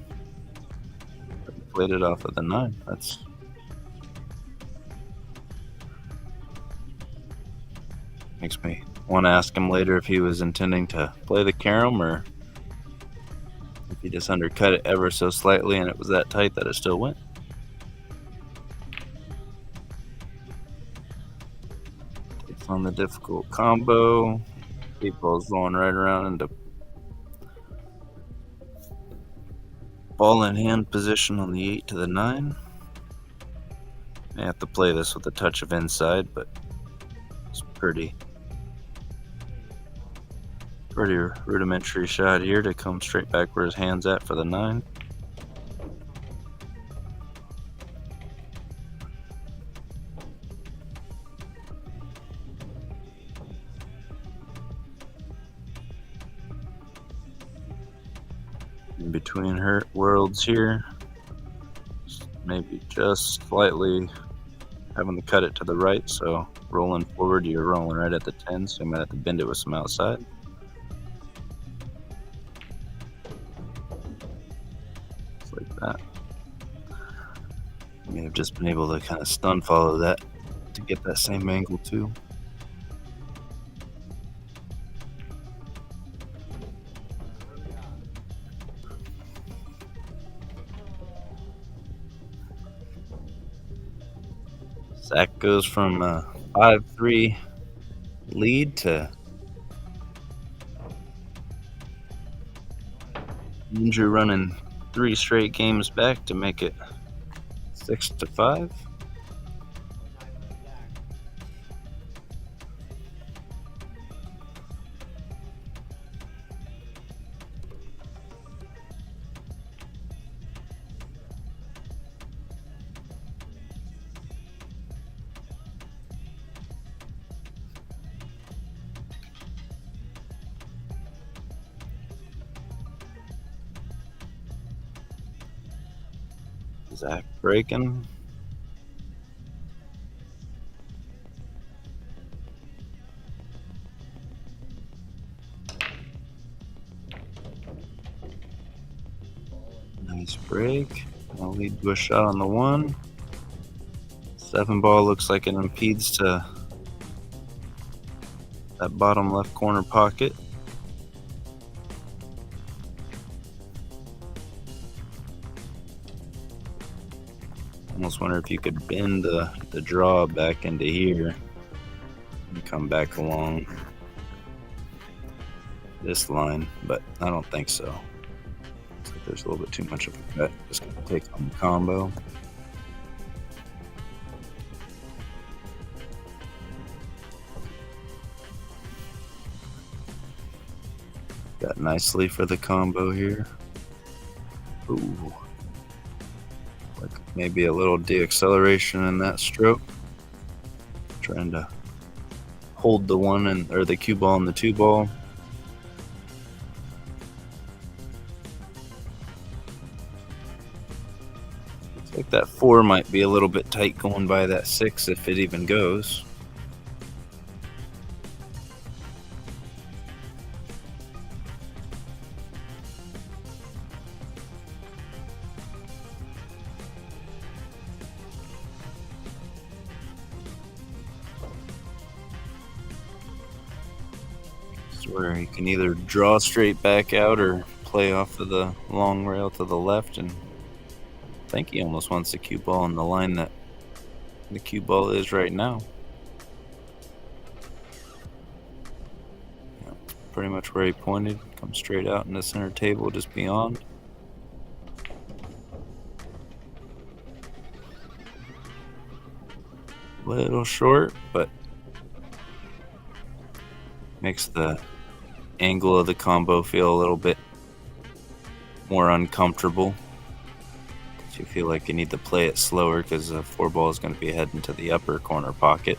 Played it off of the 9. That's makes me want to ask him later if he was intending to play the carom or if he just undercut it ever so slightly and it was that tight that it still went. Takes on the difficult combo. 8 balls going right around into ball in hand position on the 8 to the 9. I have to play this with a touch of inside, but it's pretty rudimentary shot here to come straight back where his hand's at for the 9. In between her worlds here, maybe just slightly having to cut it to the right, so rolling forward, you're rolling right at the 10, so you might have to bend it with some outside. Just like that. You may have just been able to kind of stun follow that to get that same angle too. Zach goes from a 5-3 lead to Andrew running 3 straight games back to make it 6-5. Zach breaking. Nice break. I'll lead to a shot on the 1. 7 ball looks like it impedes to that bottom left corner pocket. Almost wonder if you could bend the draw back into here and come back along this line, but I don't think so. Looks like there's a little bit too much of a cut. Just gonna take on the combo. Got nicely for the combo here. Ooh. Like maybe a little deacceleration in that stroke. Trying to hold the 1 or the cue ball and the 2 ball. Looks like that 4 might be a little bit tight going by that 6 if it even goes. Where you can either draw straight back out or play off of the long rail to the left, and I think he almost wants the cue ball in the line that the cue ball is right now. Yeah, pretty much where he pointed, comes straight out in the center table just beyond. Little short, but makes the angle of the combo feel a little bit more uncomfortable. You feel like you need to play it slower because the 4-ball is going to be heading to the upper corner pocket.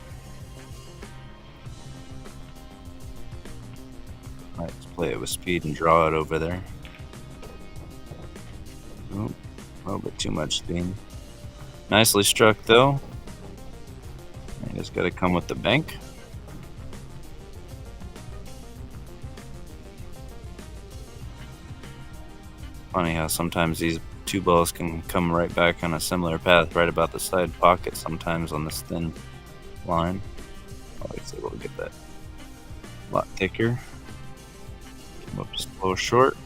Alright, let's play it with speed and draw it over there. Oh, a little bit too much speed. Nicely struck though. You just got to come with the bank. Funny how sometimes these 2 balls can come right back on a similar path right about the side pocket, sometimes on this thin line. Obviously we'll get that a lot thicker. Come up just a little short.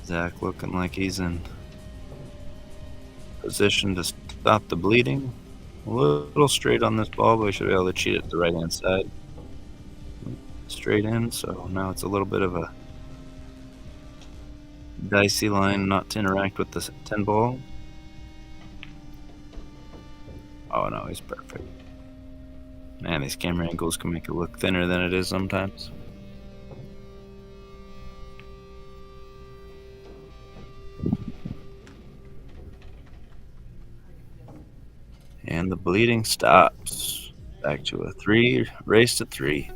Zach looking like he's in position to stop the bleeding. A little straight on this ball, but we should be able to cheat it to the right hand side. Straight in, so now it's a little bit of a dicey line not to interact with the 10 ball. Oh no, he's perfect. Man, these camera angles can make it look thinner than it is sometimes. And the bleeding stops. Back to a 3, race to 3.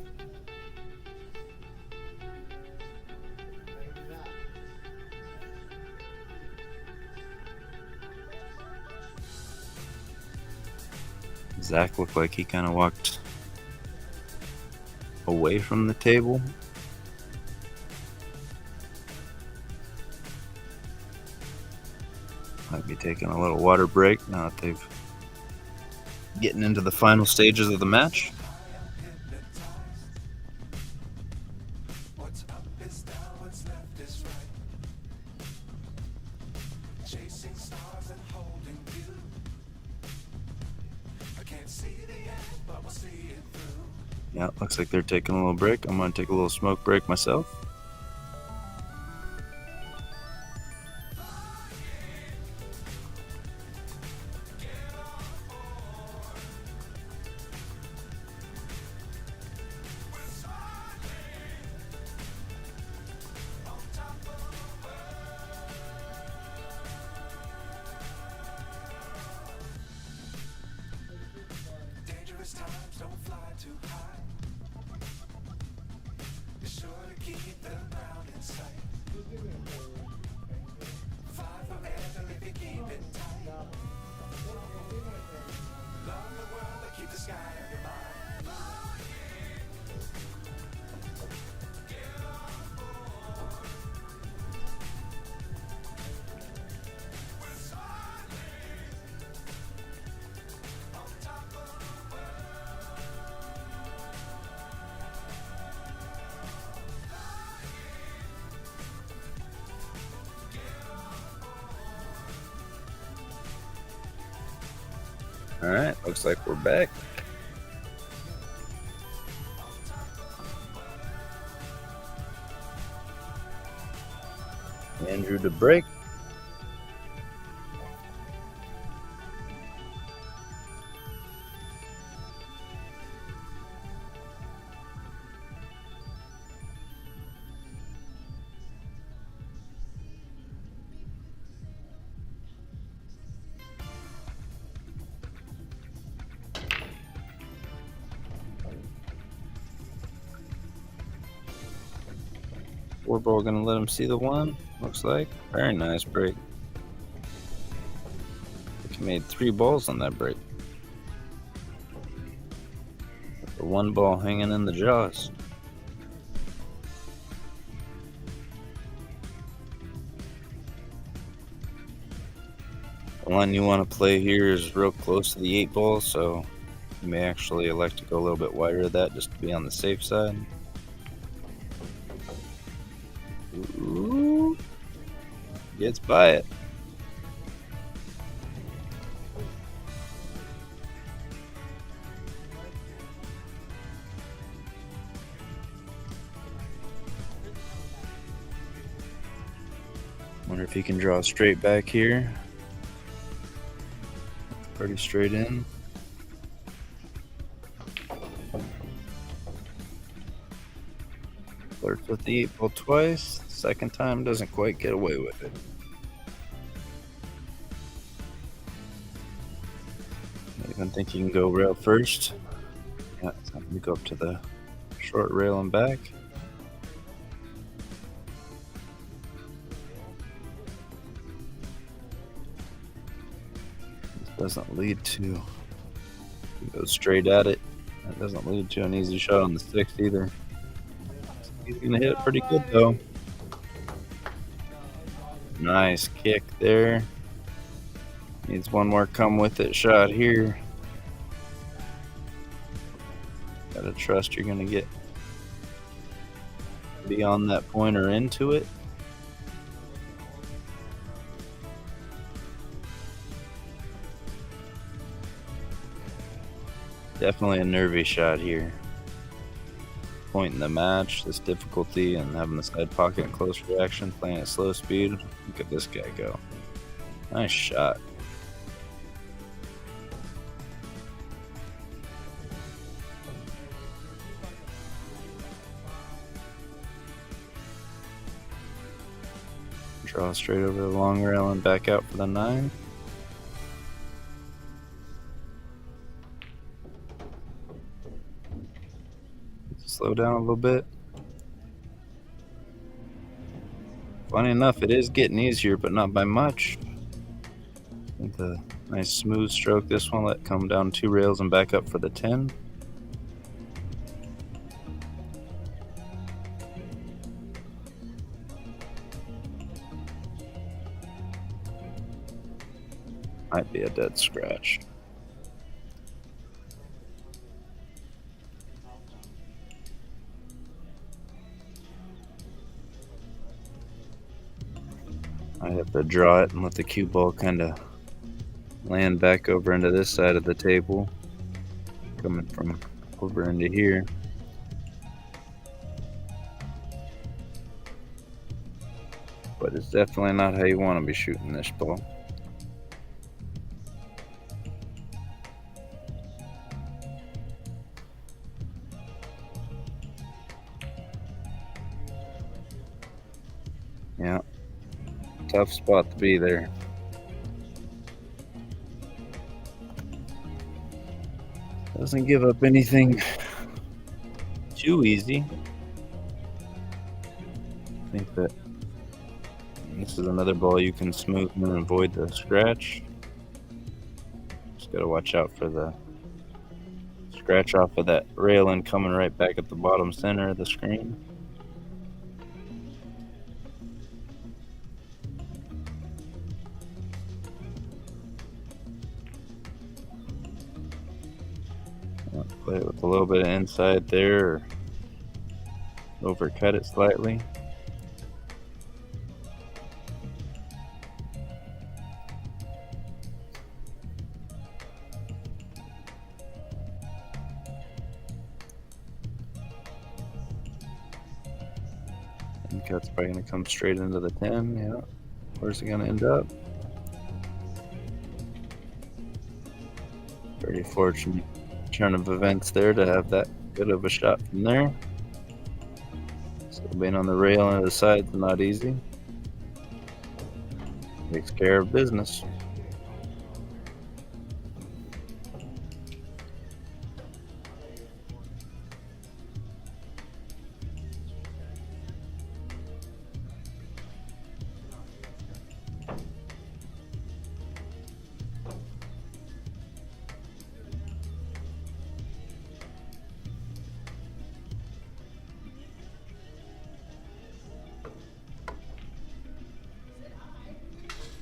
Zach looked like he kind of walked away from the table. Might be taking a little water break now that they've getting into the final stages of the match. Yeah, looks like they're taking a little break. I'm going to take a little smoke break myself. Alright, looks like we're back. Andrew to break. Four ball gonna let him see the one. Looks like very nice break. He made 3 balls on that break. With the 1 ball hanging in the jaws. The line you want to play here is real close to the 8 ball, so you may actually elect to go a little bit wider of that just to be on the safe side. Ooh, gets by it. Wonder if he can draw straight back here. Pretty straight in. Flirts with the 8 ball twice. Second time doesn't quite get away with it. I even think he can go rail first. Yeah, it's time to go up to the short rail and back. This doesn't lead to, he goes straight at it. That doesn't lead to an easy shot on the 6th either. He's gonna hit it pretty good though. Nice kick there. Needs one more come with it shot here. Gotta trust you're gonna get beyond that point or into it. Definitely a nervy shot here. Point in the match, this difficulty, and having the side pocket and close reaction, playing at slow speed. Look at this guy go. Nice shot. Draw straight over the long rail and back out for the 9. Slow down a little bit. Funny enough, it is getting easier, but not by much. With a nice smooth stroke, this one let come down 2 rails and back up for the 10. Might be a dead scratch. I have to draw it and let the cue ball kind of land back over into this side of the table, coming from over into here. But it's definitely not how you want to be shooting this ball. Yeah. Tough spot to be there. Doesn't give up anything too easy. I think that this is another ball you can smooth and avoid the scratch. Just gotta watch out for the scratch off of that railing coming right back at the bottom center of the screen. Play it with a little bit of inside there, or overcut it slightly. I think that's probably going to come straight into the 10. Yeah. Where's it going to end up? Very fortunate turn of events there to have that good of a shot from there. Still being on the rail and the side's not easy. Takes care of business.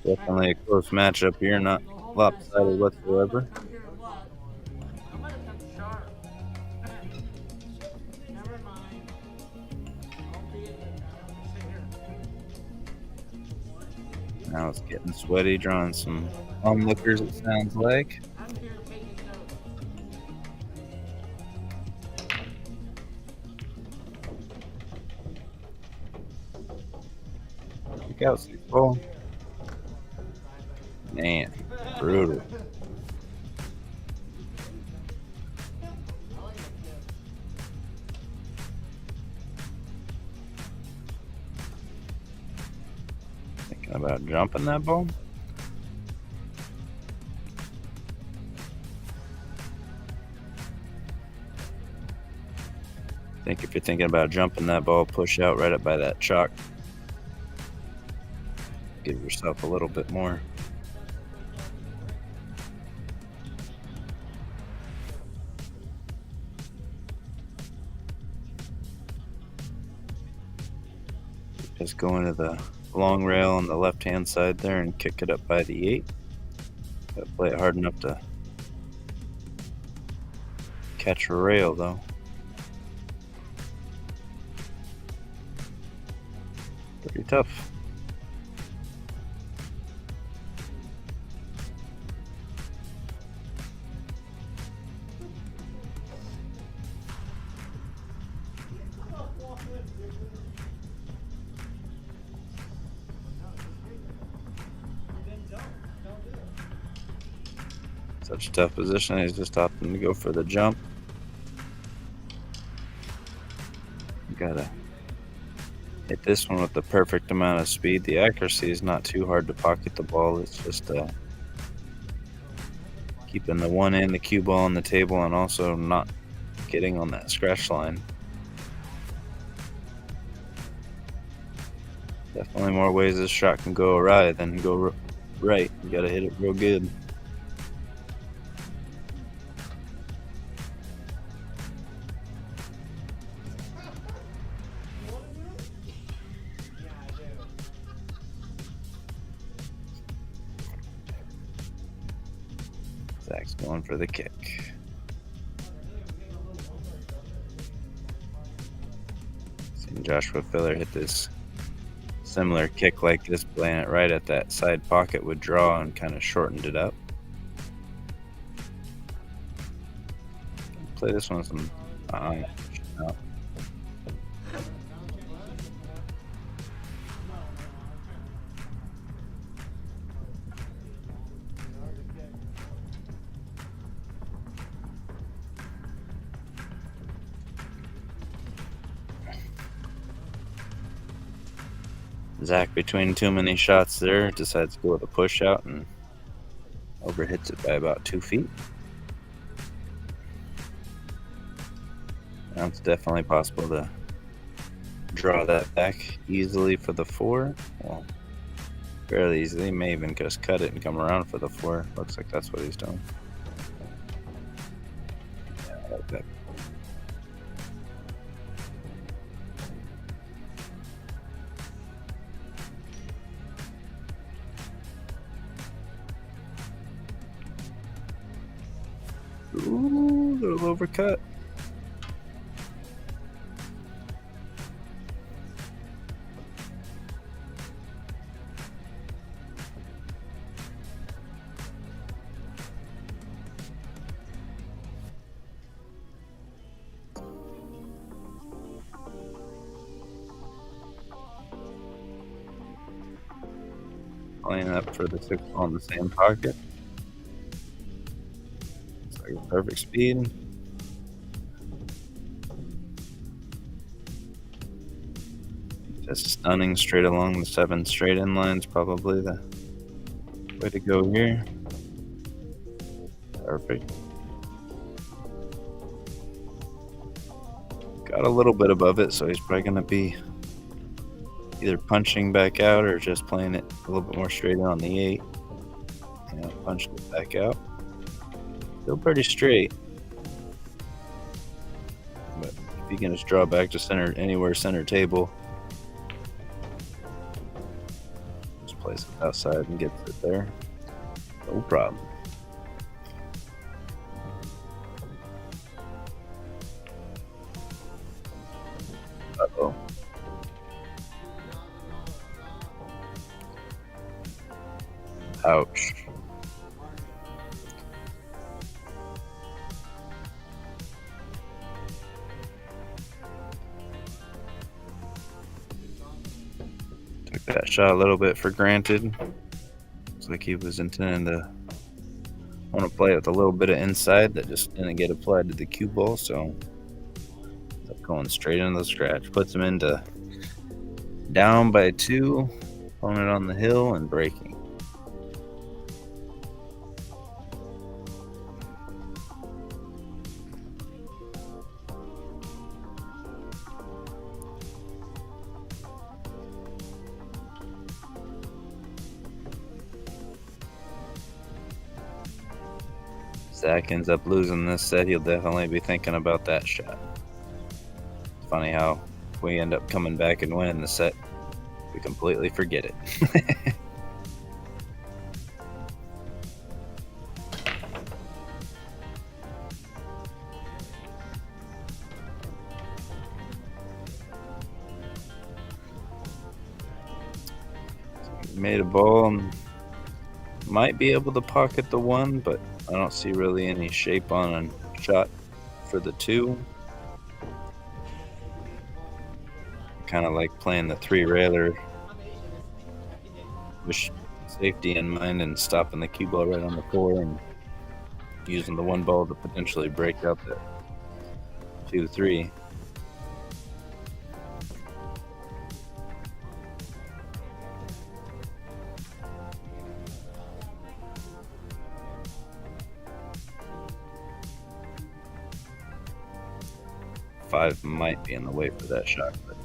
Definitely a close matchup here, not lopsided whatsoever. Now it's getting sweaty, drawing some onlookers, it sounds like. I think out 6 ball. Man, brutal. Thinking about jumping that ball. I think if you're thinking about jumping that ball, push out right up by that chalk. Give yourself a little bit more. Just go into the long rail on the left-hand side there and kick it up by the 8. Gotta play it hard enough to catch a rail, though. Pretty tough. Such a tough position. He's just opting to go for the jump. You gotta hit this one with the perfect amount of speed. The accuracy is not too hard to pocket the ball. It's just keeping the one and the cue ball on the table and also not getting on that scratch line. Definitely more ways this shot can go awry than go right. You gotta hit it real good. Zach's going for the kick. Seen Joshua Filler hit this similar kick like this, playing it right at that side pocket with draw and kind of shortened it up. Play this one some. No. Zach, between too many shots there, decides to go with a push out and overhits it by about 2 feet. Now it's definitely possible to draw that back easily for the 4. Well, fairly easily. May even just cut it and come around for the 4. Looks like that's what he's doing. Yeah, I like that. Ooh, little overcut. Playing up for the 6 ball in the same pocket. Like perfect speed. Just stunning straight along the 7 straight in lines, probably the way to go here. Perfect. Got a little bit above it, so he's probably going to be either punching back out or just playing it a little bit more straight on the 8. Yeah, punched it back out. Still pretty straight. But if you can just draw back to center, anywhere center table, just place it outside and gets it there. No problem. Uh-oh. Ouch. Took that shot a little bit for granted. Looks like he was intending to want to play with a little bit of inside that just didn't get applied to the cue ball, so ends up going straight into the scratch. Puts him into down by 2, opponent on the hill and breaking. Zach ends up losing this set. He'll definitely be thinking about that shot. It's funny how we end up coming back and winning the set, we completely forget it. Made a ball and might be able to pocket the 1, but I don't see really any shape on a shot for the 2. Kind of like playing the 3-railer with safety in mind and stopping the cue ball right on the 4 and using the 1 ball to potentially break out the 2-3. Five might be in the way for that shot, but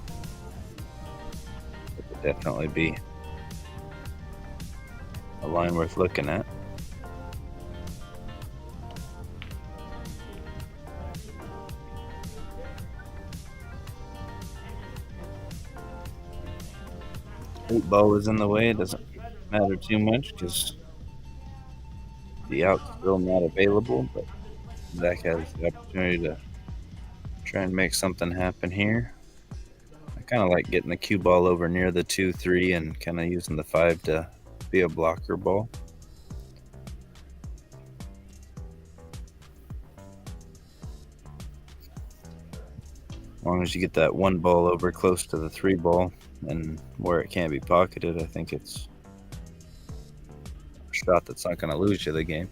it would definitely be a line worth looking at. Eight ball is in the way. It doesn't matter too much because the out's still not available, but Zach has the opportunity to try and make something happen here. I kind of like getting the cue ball over near the 2-3 and kind of using the 5 to be a blocker ball. As long as you get that 1 ball over close to the 3 ball and where it can't be pocketed, I think it's a shot that's not going to lose you the game.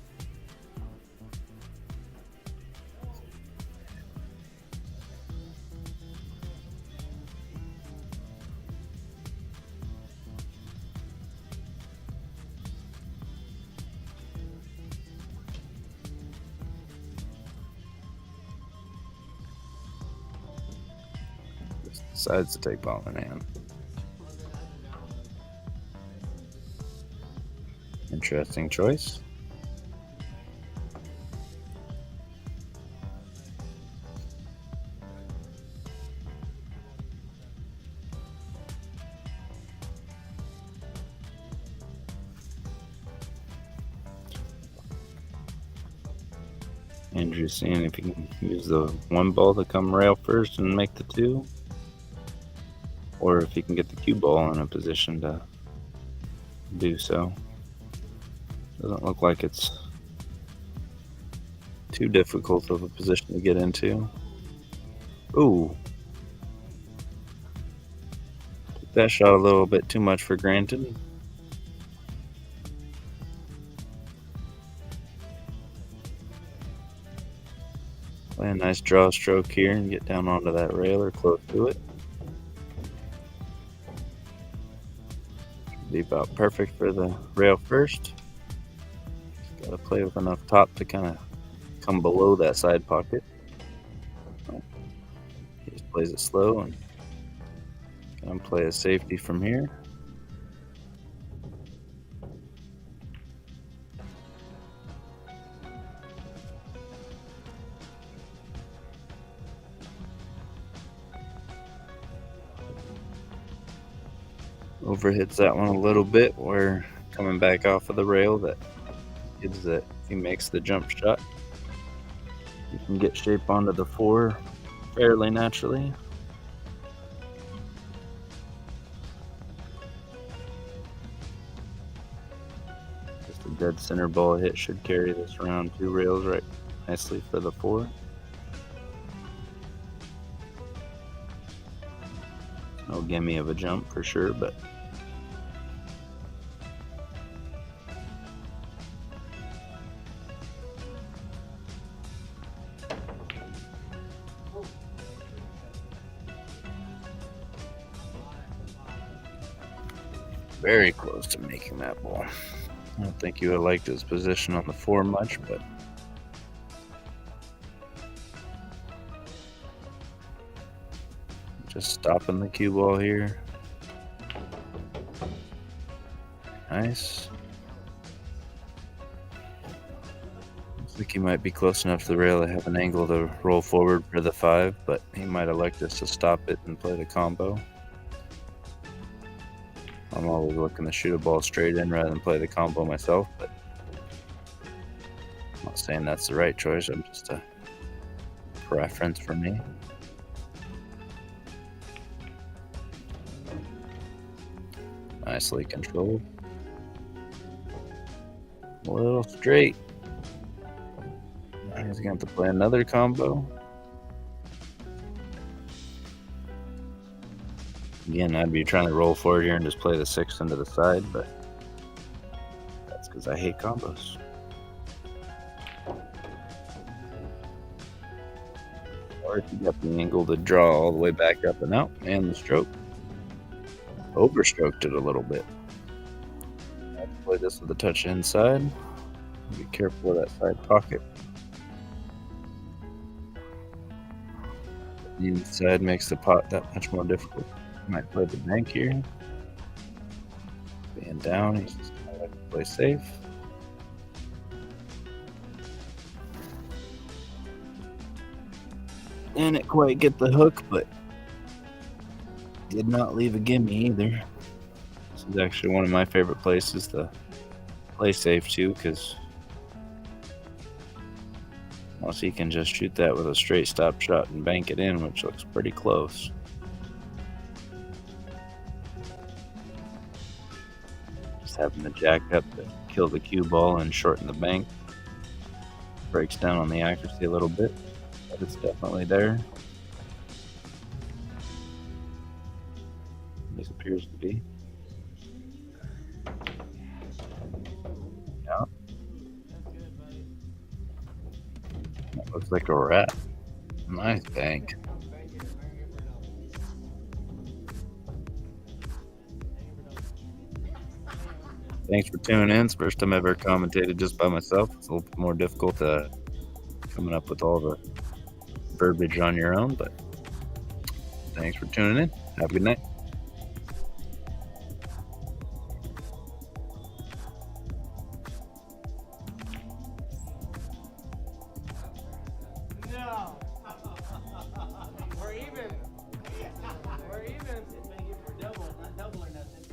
Decides to take ball in hand. Interesting choice. Andrew's seeing if he can use the 1 ball to come rail first and make the 2. Or if he can get the cue ball in a position to do so. Doesn't look like it's too difficult of a position to get into. Ooh. Took that shot a little bit too much for granted. Play a nice draw stroke here and get down onto that rail or close to it. Be about perfect for the rail first. Just gotta play with enough top to kind of come below that side pocket. He just plays it slow and can play a safety from here. Overhits that one a little bit. We're coming back off of the rail. That gives that if he makes the jump shot, you can get shape onto the 4 fairly naturally. Just a dead center ball hit should carry this around 2 rails right nicely for the 4. No gimme of a jump for sure, but Very close to making that ball. I don't think you would have liked his position on the 4 much, but just stopping the cue ball here. Nice. Looks like he might be close enough to the rail to have an angle to roll forward for the 5, but he might have liked us to stop it and play the combo. I'm always looking to shoot a ball straight in rather than play the combo myself, but I'm not saying that's the right choice. I'm just a preference for me. Nicely controlled. A little straight. Now he's going to have to play another combo. Again, I'd be trying to roll forward here and just play the 6 into the side, but that's because I hate combos. Or if you got the angle to draw all the way back up and out, and the stroke. Overstroked it a little bit. I have to play this with a touch inside. Be careful of that side pocket. The inside makes the pot that much more difficult. Might play the bank here. Being down, he's just gonna like to play safe. Didn't quite get the hook, but did not leave a gimme either. This is actually one of my favorite places to play safe too, because once he can just shoot that with a straight stop shot and bank it in, which looks pretty close. Just having the jack up to kill the cue ball and shorten the bank breaks down on the accuracy a little bit, but it's definitely there. At least appears to be. Yeah. That looks like a rat. Nice bank. Thanks for tuning in. It's the first time I've ever commentated just by myself. It's a little bit more difficult coming up with all the verbiage on your own, but thanks for tuning in. Have a good night. No. We're even. We're even. Make it for double, not double or nothing.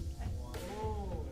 Oh.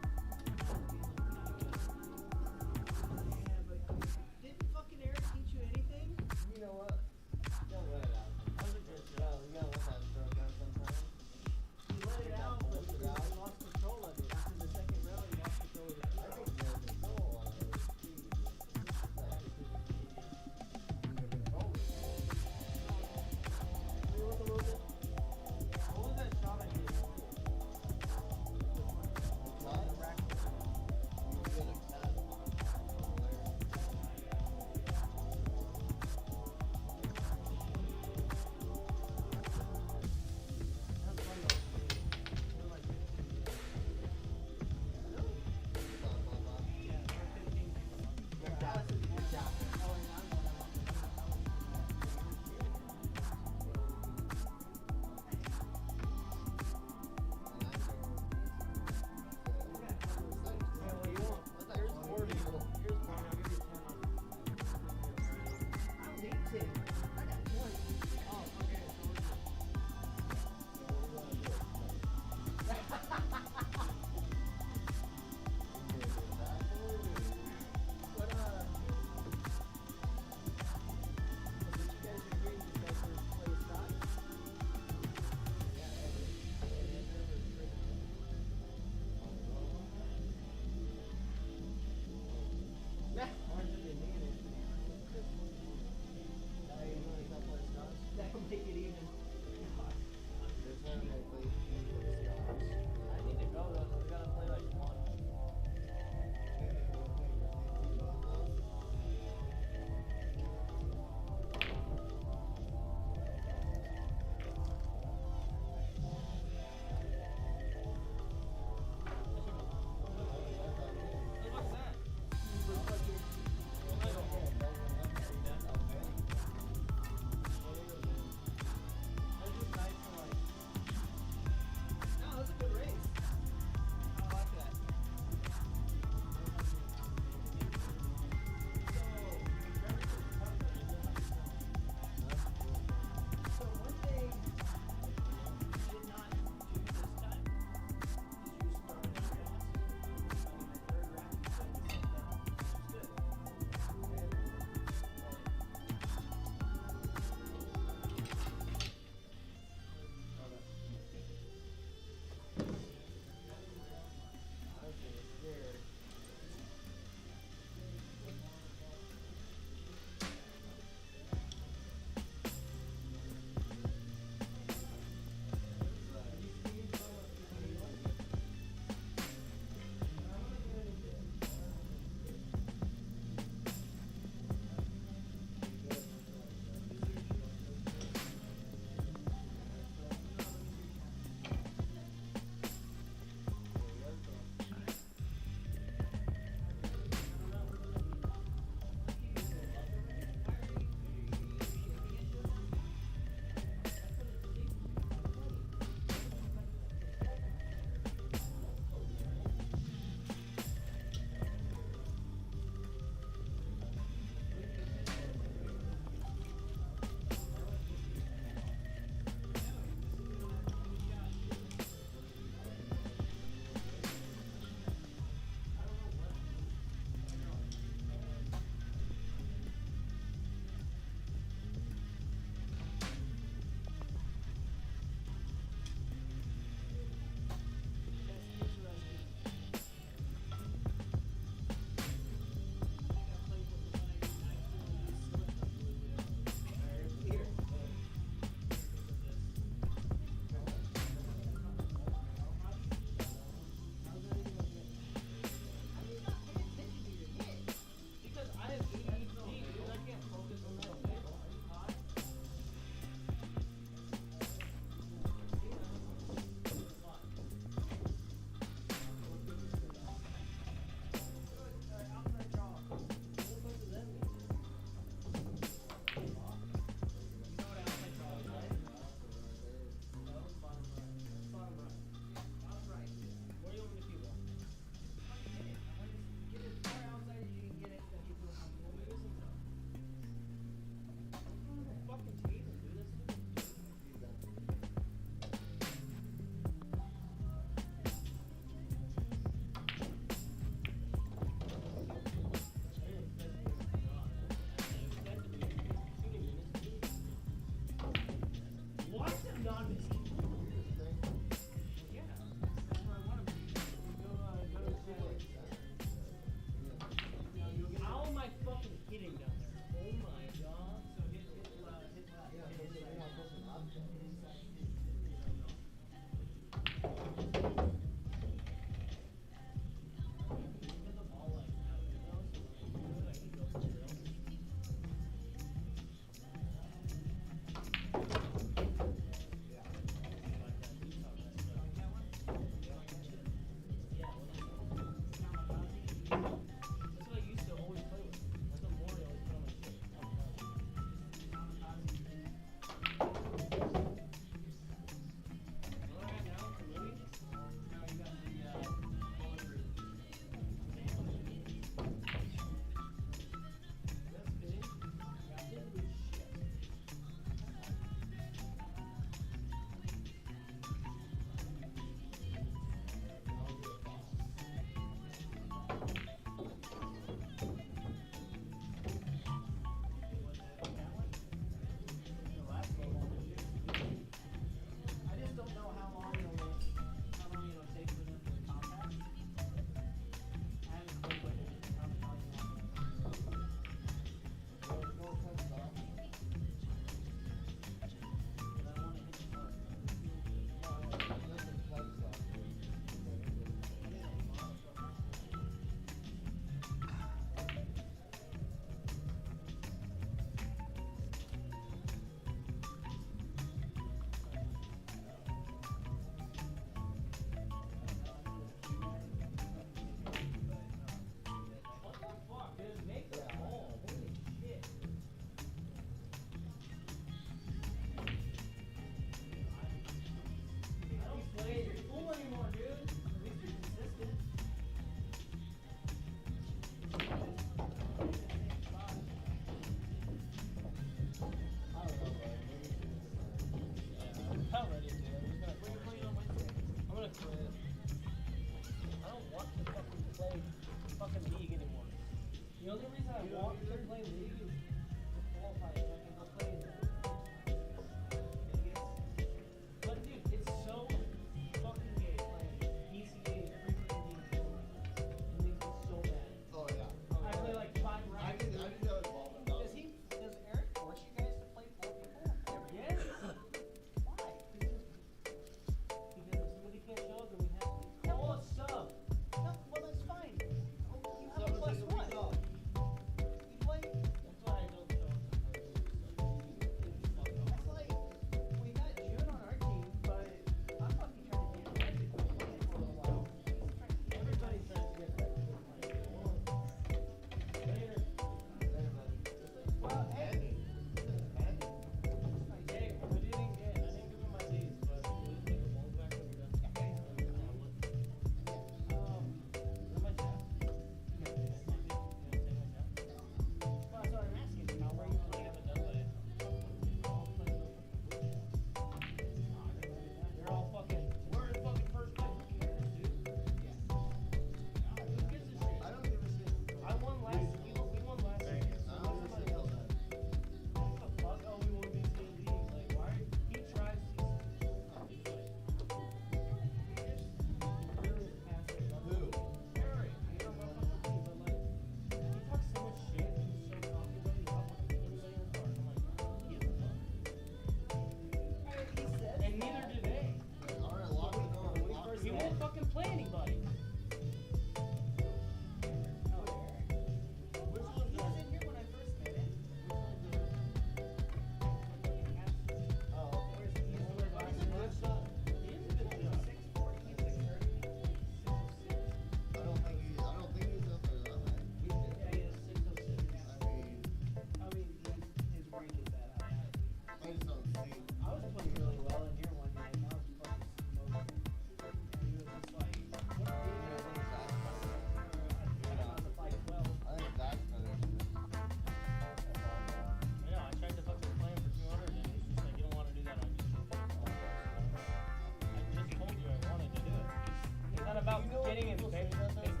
getting embarrassed. It's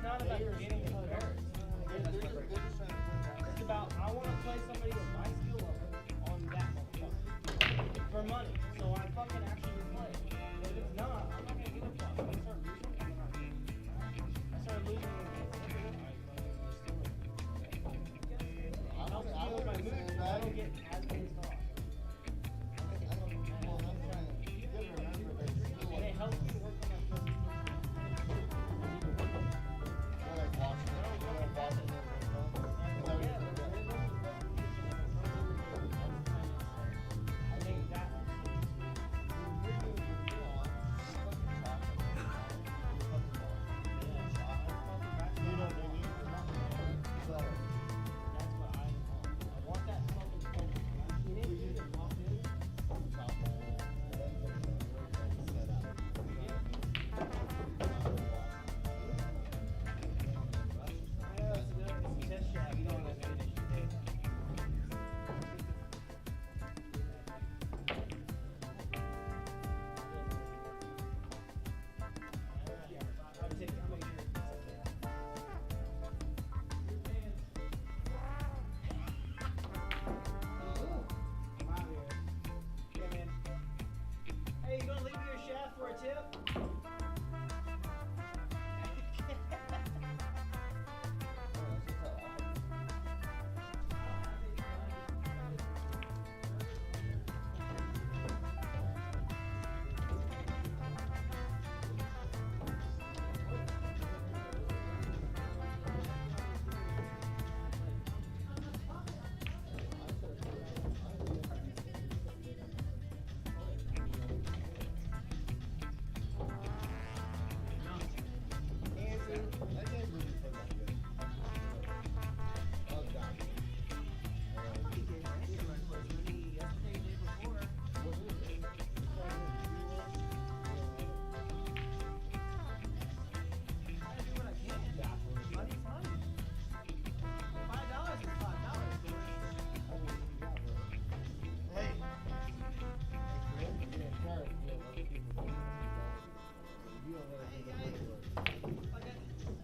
not about getting embarrassed. It's about I want to play somebody with my skill level on that motherfucker for money. So I fucking actually play. But if it's not, I'm not gonna give a fuck. When I start losing, I started losing. It helps me with my mood. So I don't get as pissed off. And it helps me work on my physical.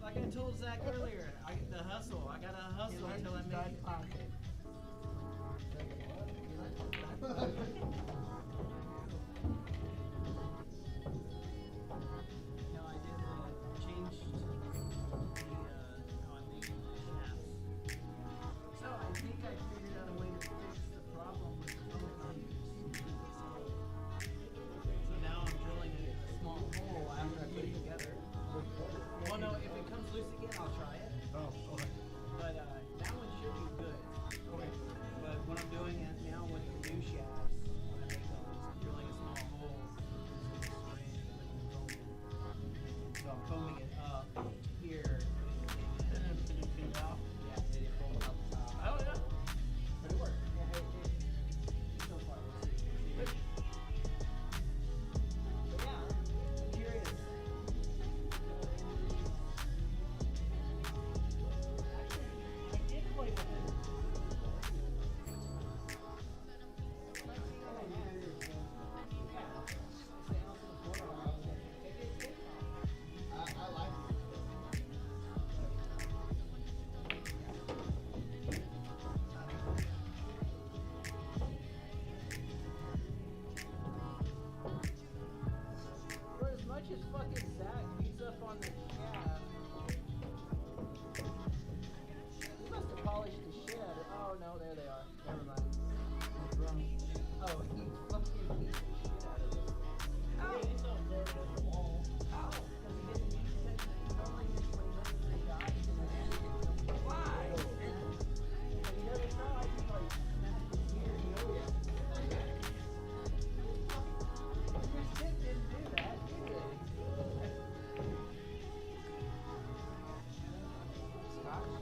Like I told Zach earlier, the hustle. I gotta hustle until I make it. No, I did change the how I'm making the shafts. So I think I figured out a way to fix the problem with color values. So now I'm drilling a small hole after I put it together. Well, no, if it comes loose again, I'll try it. Oh, okay. But that one should be good. Okay. But what I'm doing is now with the new shafts, when I make those, I'm drilling a small hole with a syringe and putting foam in. So I'm foaming it up here. And then finish it off. Yeah, and it foam up top. Oh, yeah. But it worked. Yeah, so far, we'll see. But yeah, I'm curious. I did play with it. I like it. For as much as fucking ZACK beats up on the shaft, he must have polished the shit out of it. Oh no, there they are. Never mind. Oh, he fucking beat the shit out of it. Ow! It's all dirt on the wall. Ow! Because he didn't use it. He only used when he went to the guy and then he hit him. Why? But he never saw I just like smashed his ear and he always. Your stick didn't do that, did it? Scotch?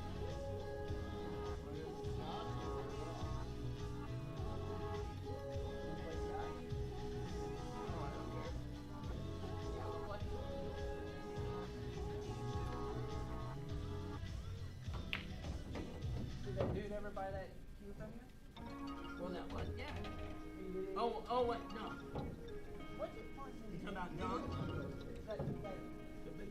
Did that dude ever buy that cue from you? Well, that one, yeah. Oh, What? No. what's it for? You talking about Don? That The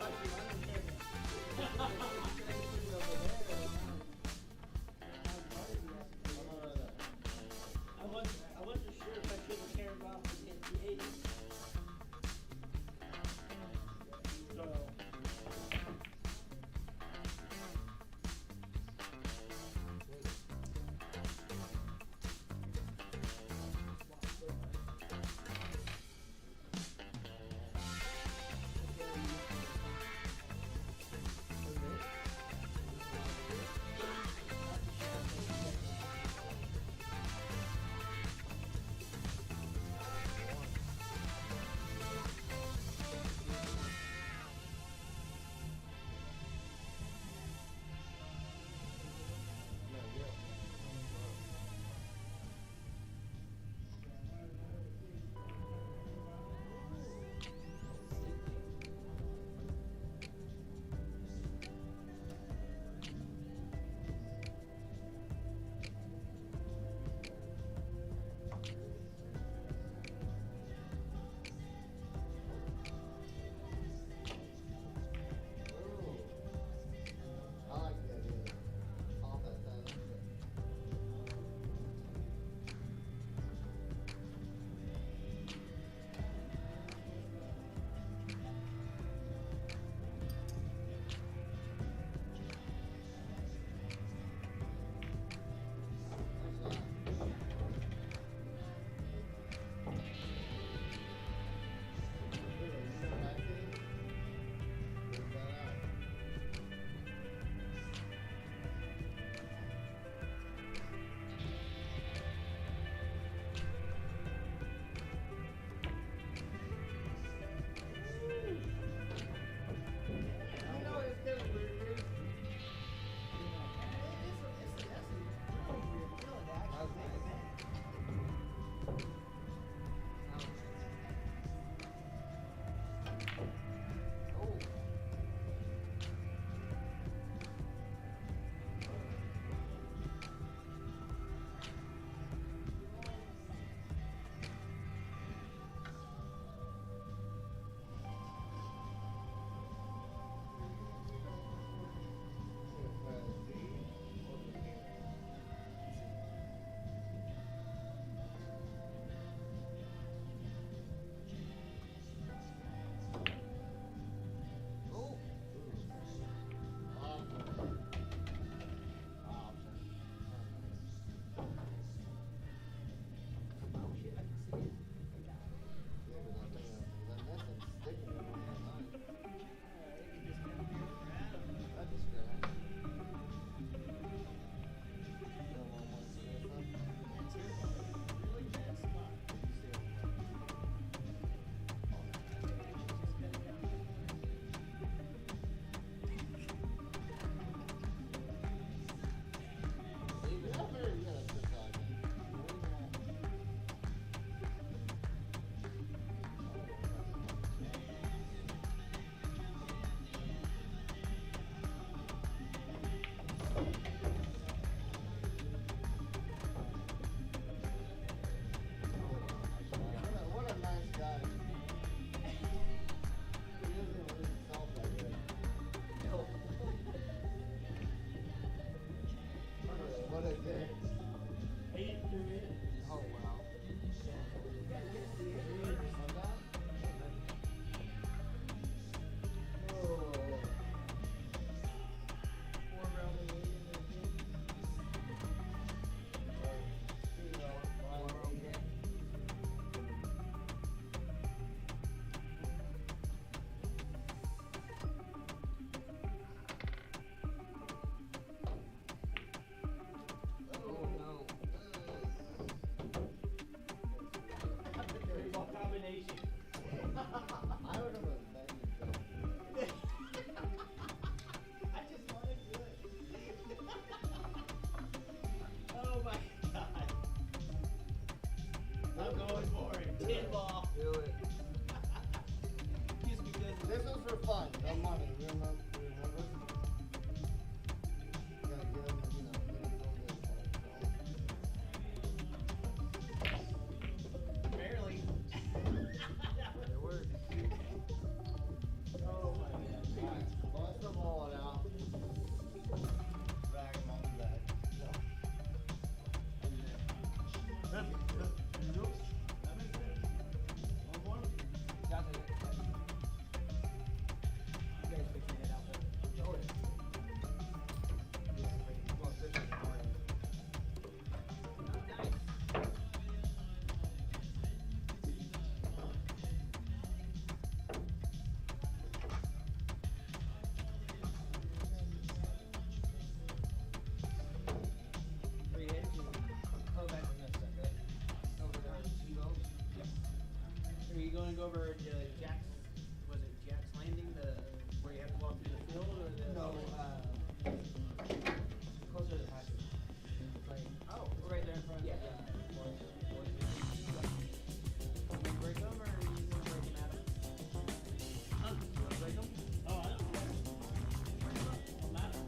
I wasn't sure if I should have cared about the NCAA. So. over Jack's, was it Jack's Landing, where you have to walk through the field, or the? No, closer to the pasture. Like, Oh, right there in front. yeah, Yeah. yeah. You break them, or you just break them at them? Huh? You wanna break them? Oh, I don't care. Bring it up. Don't matter.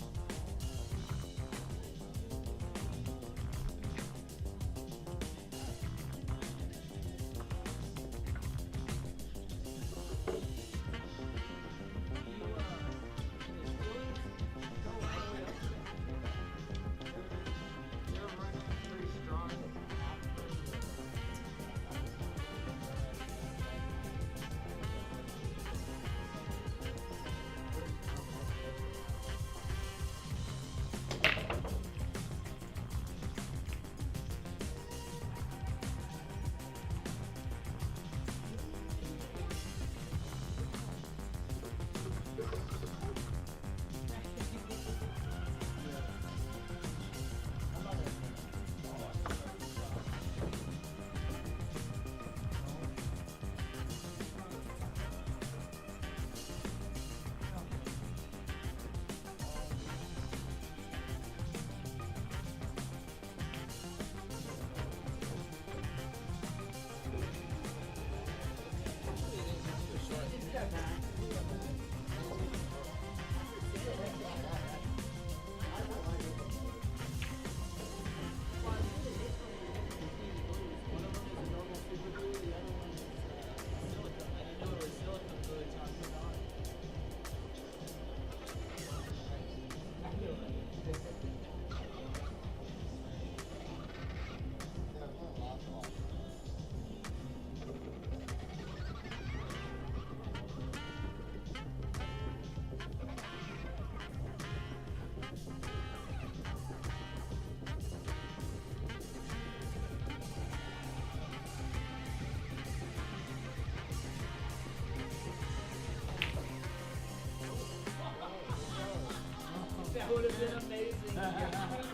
That would have been amazing.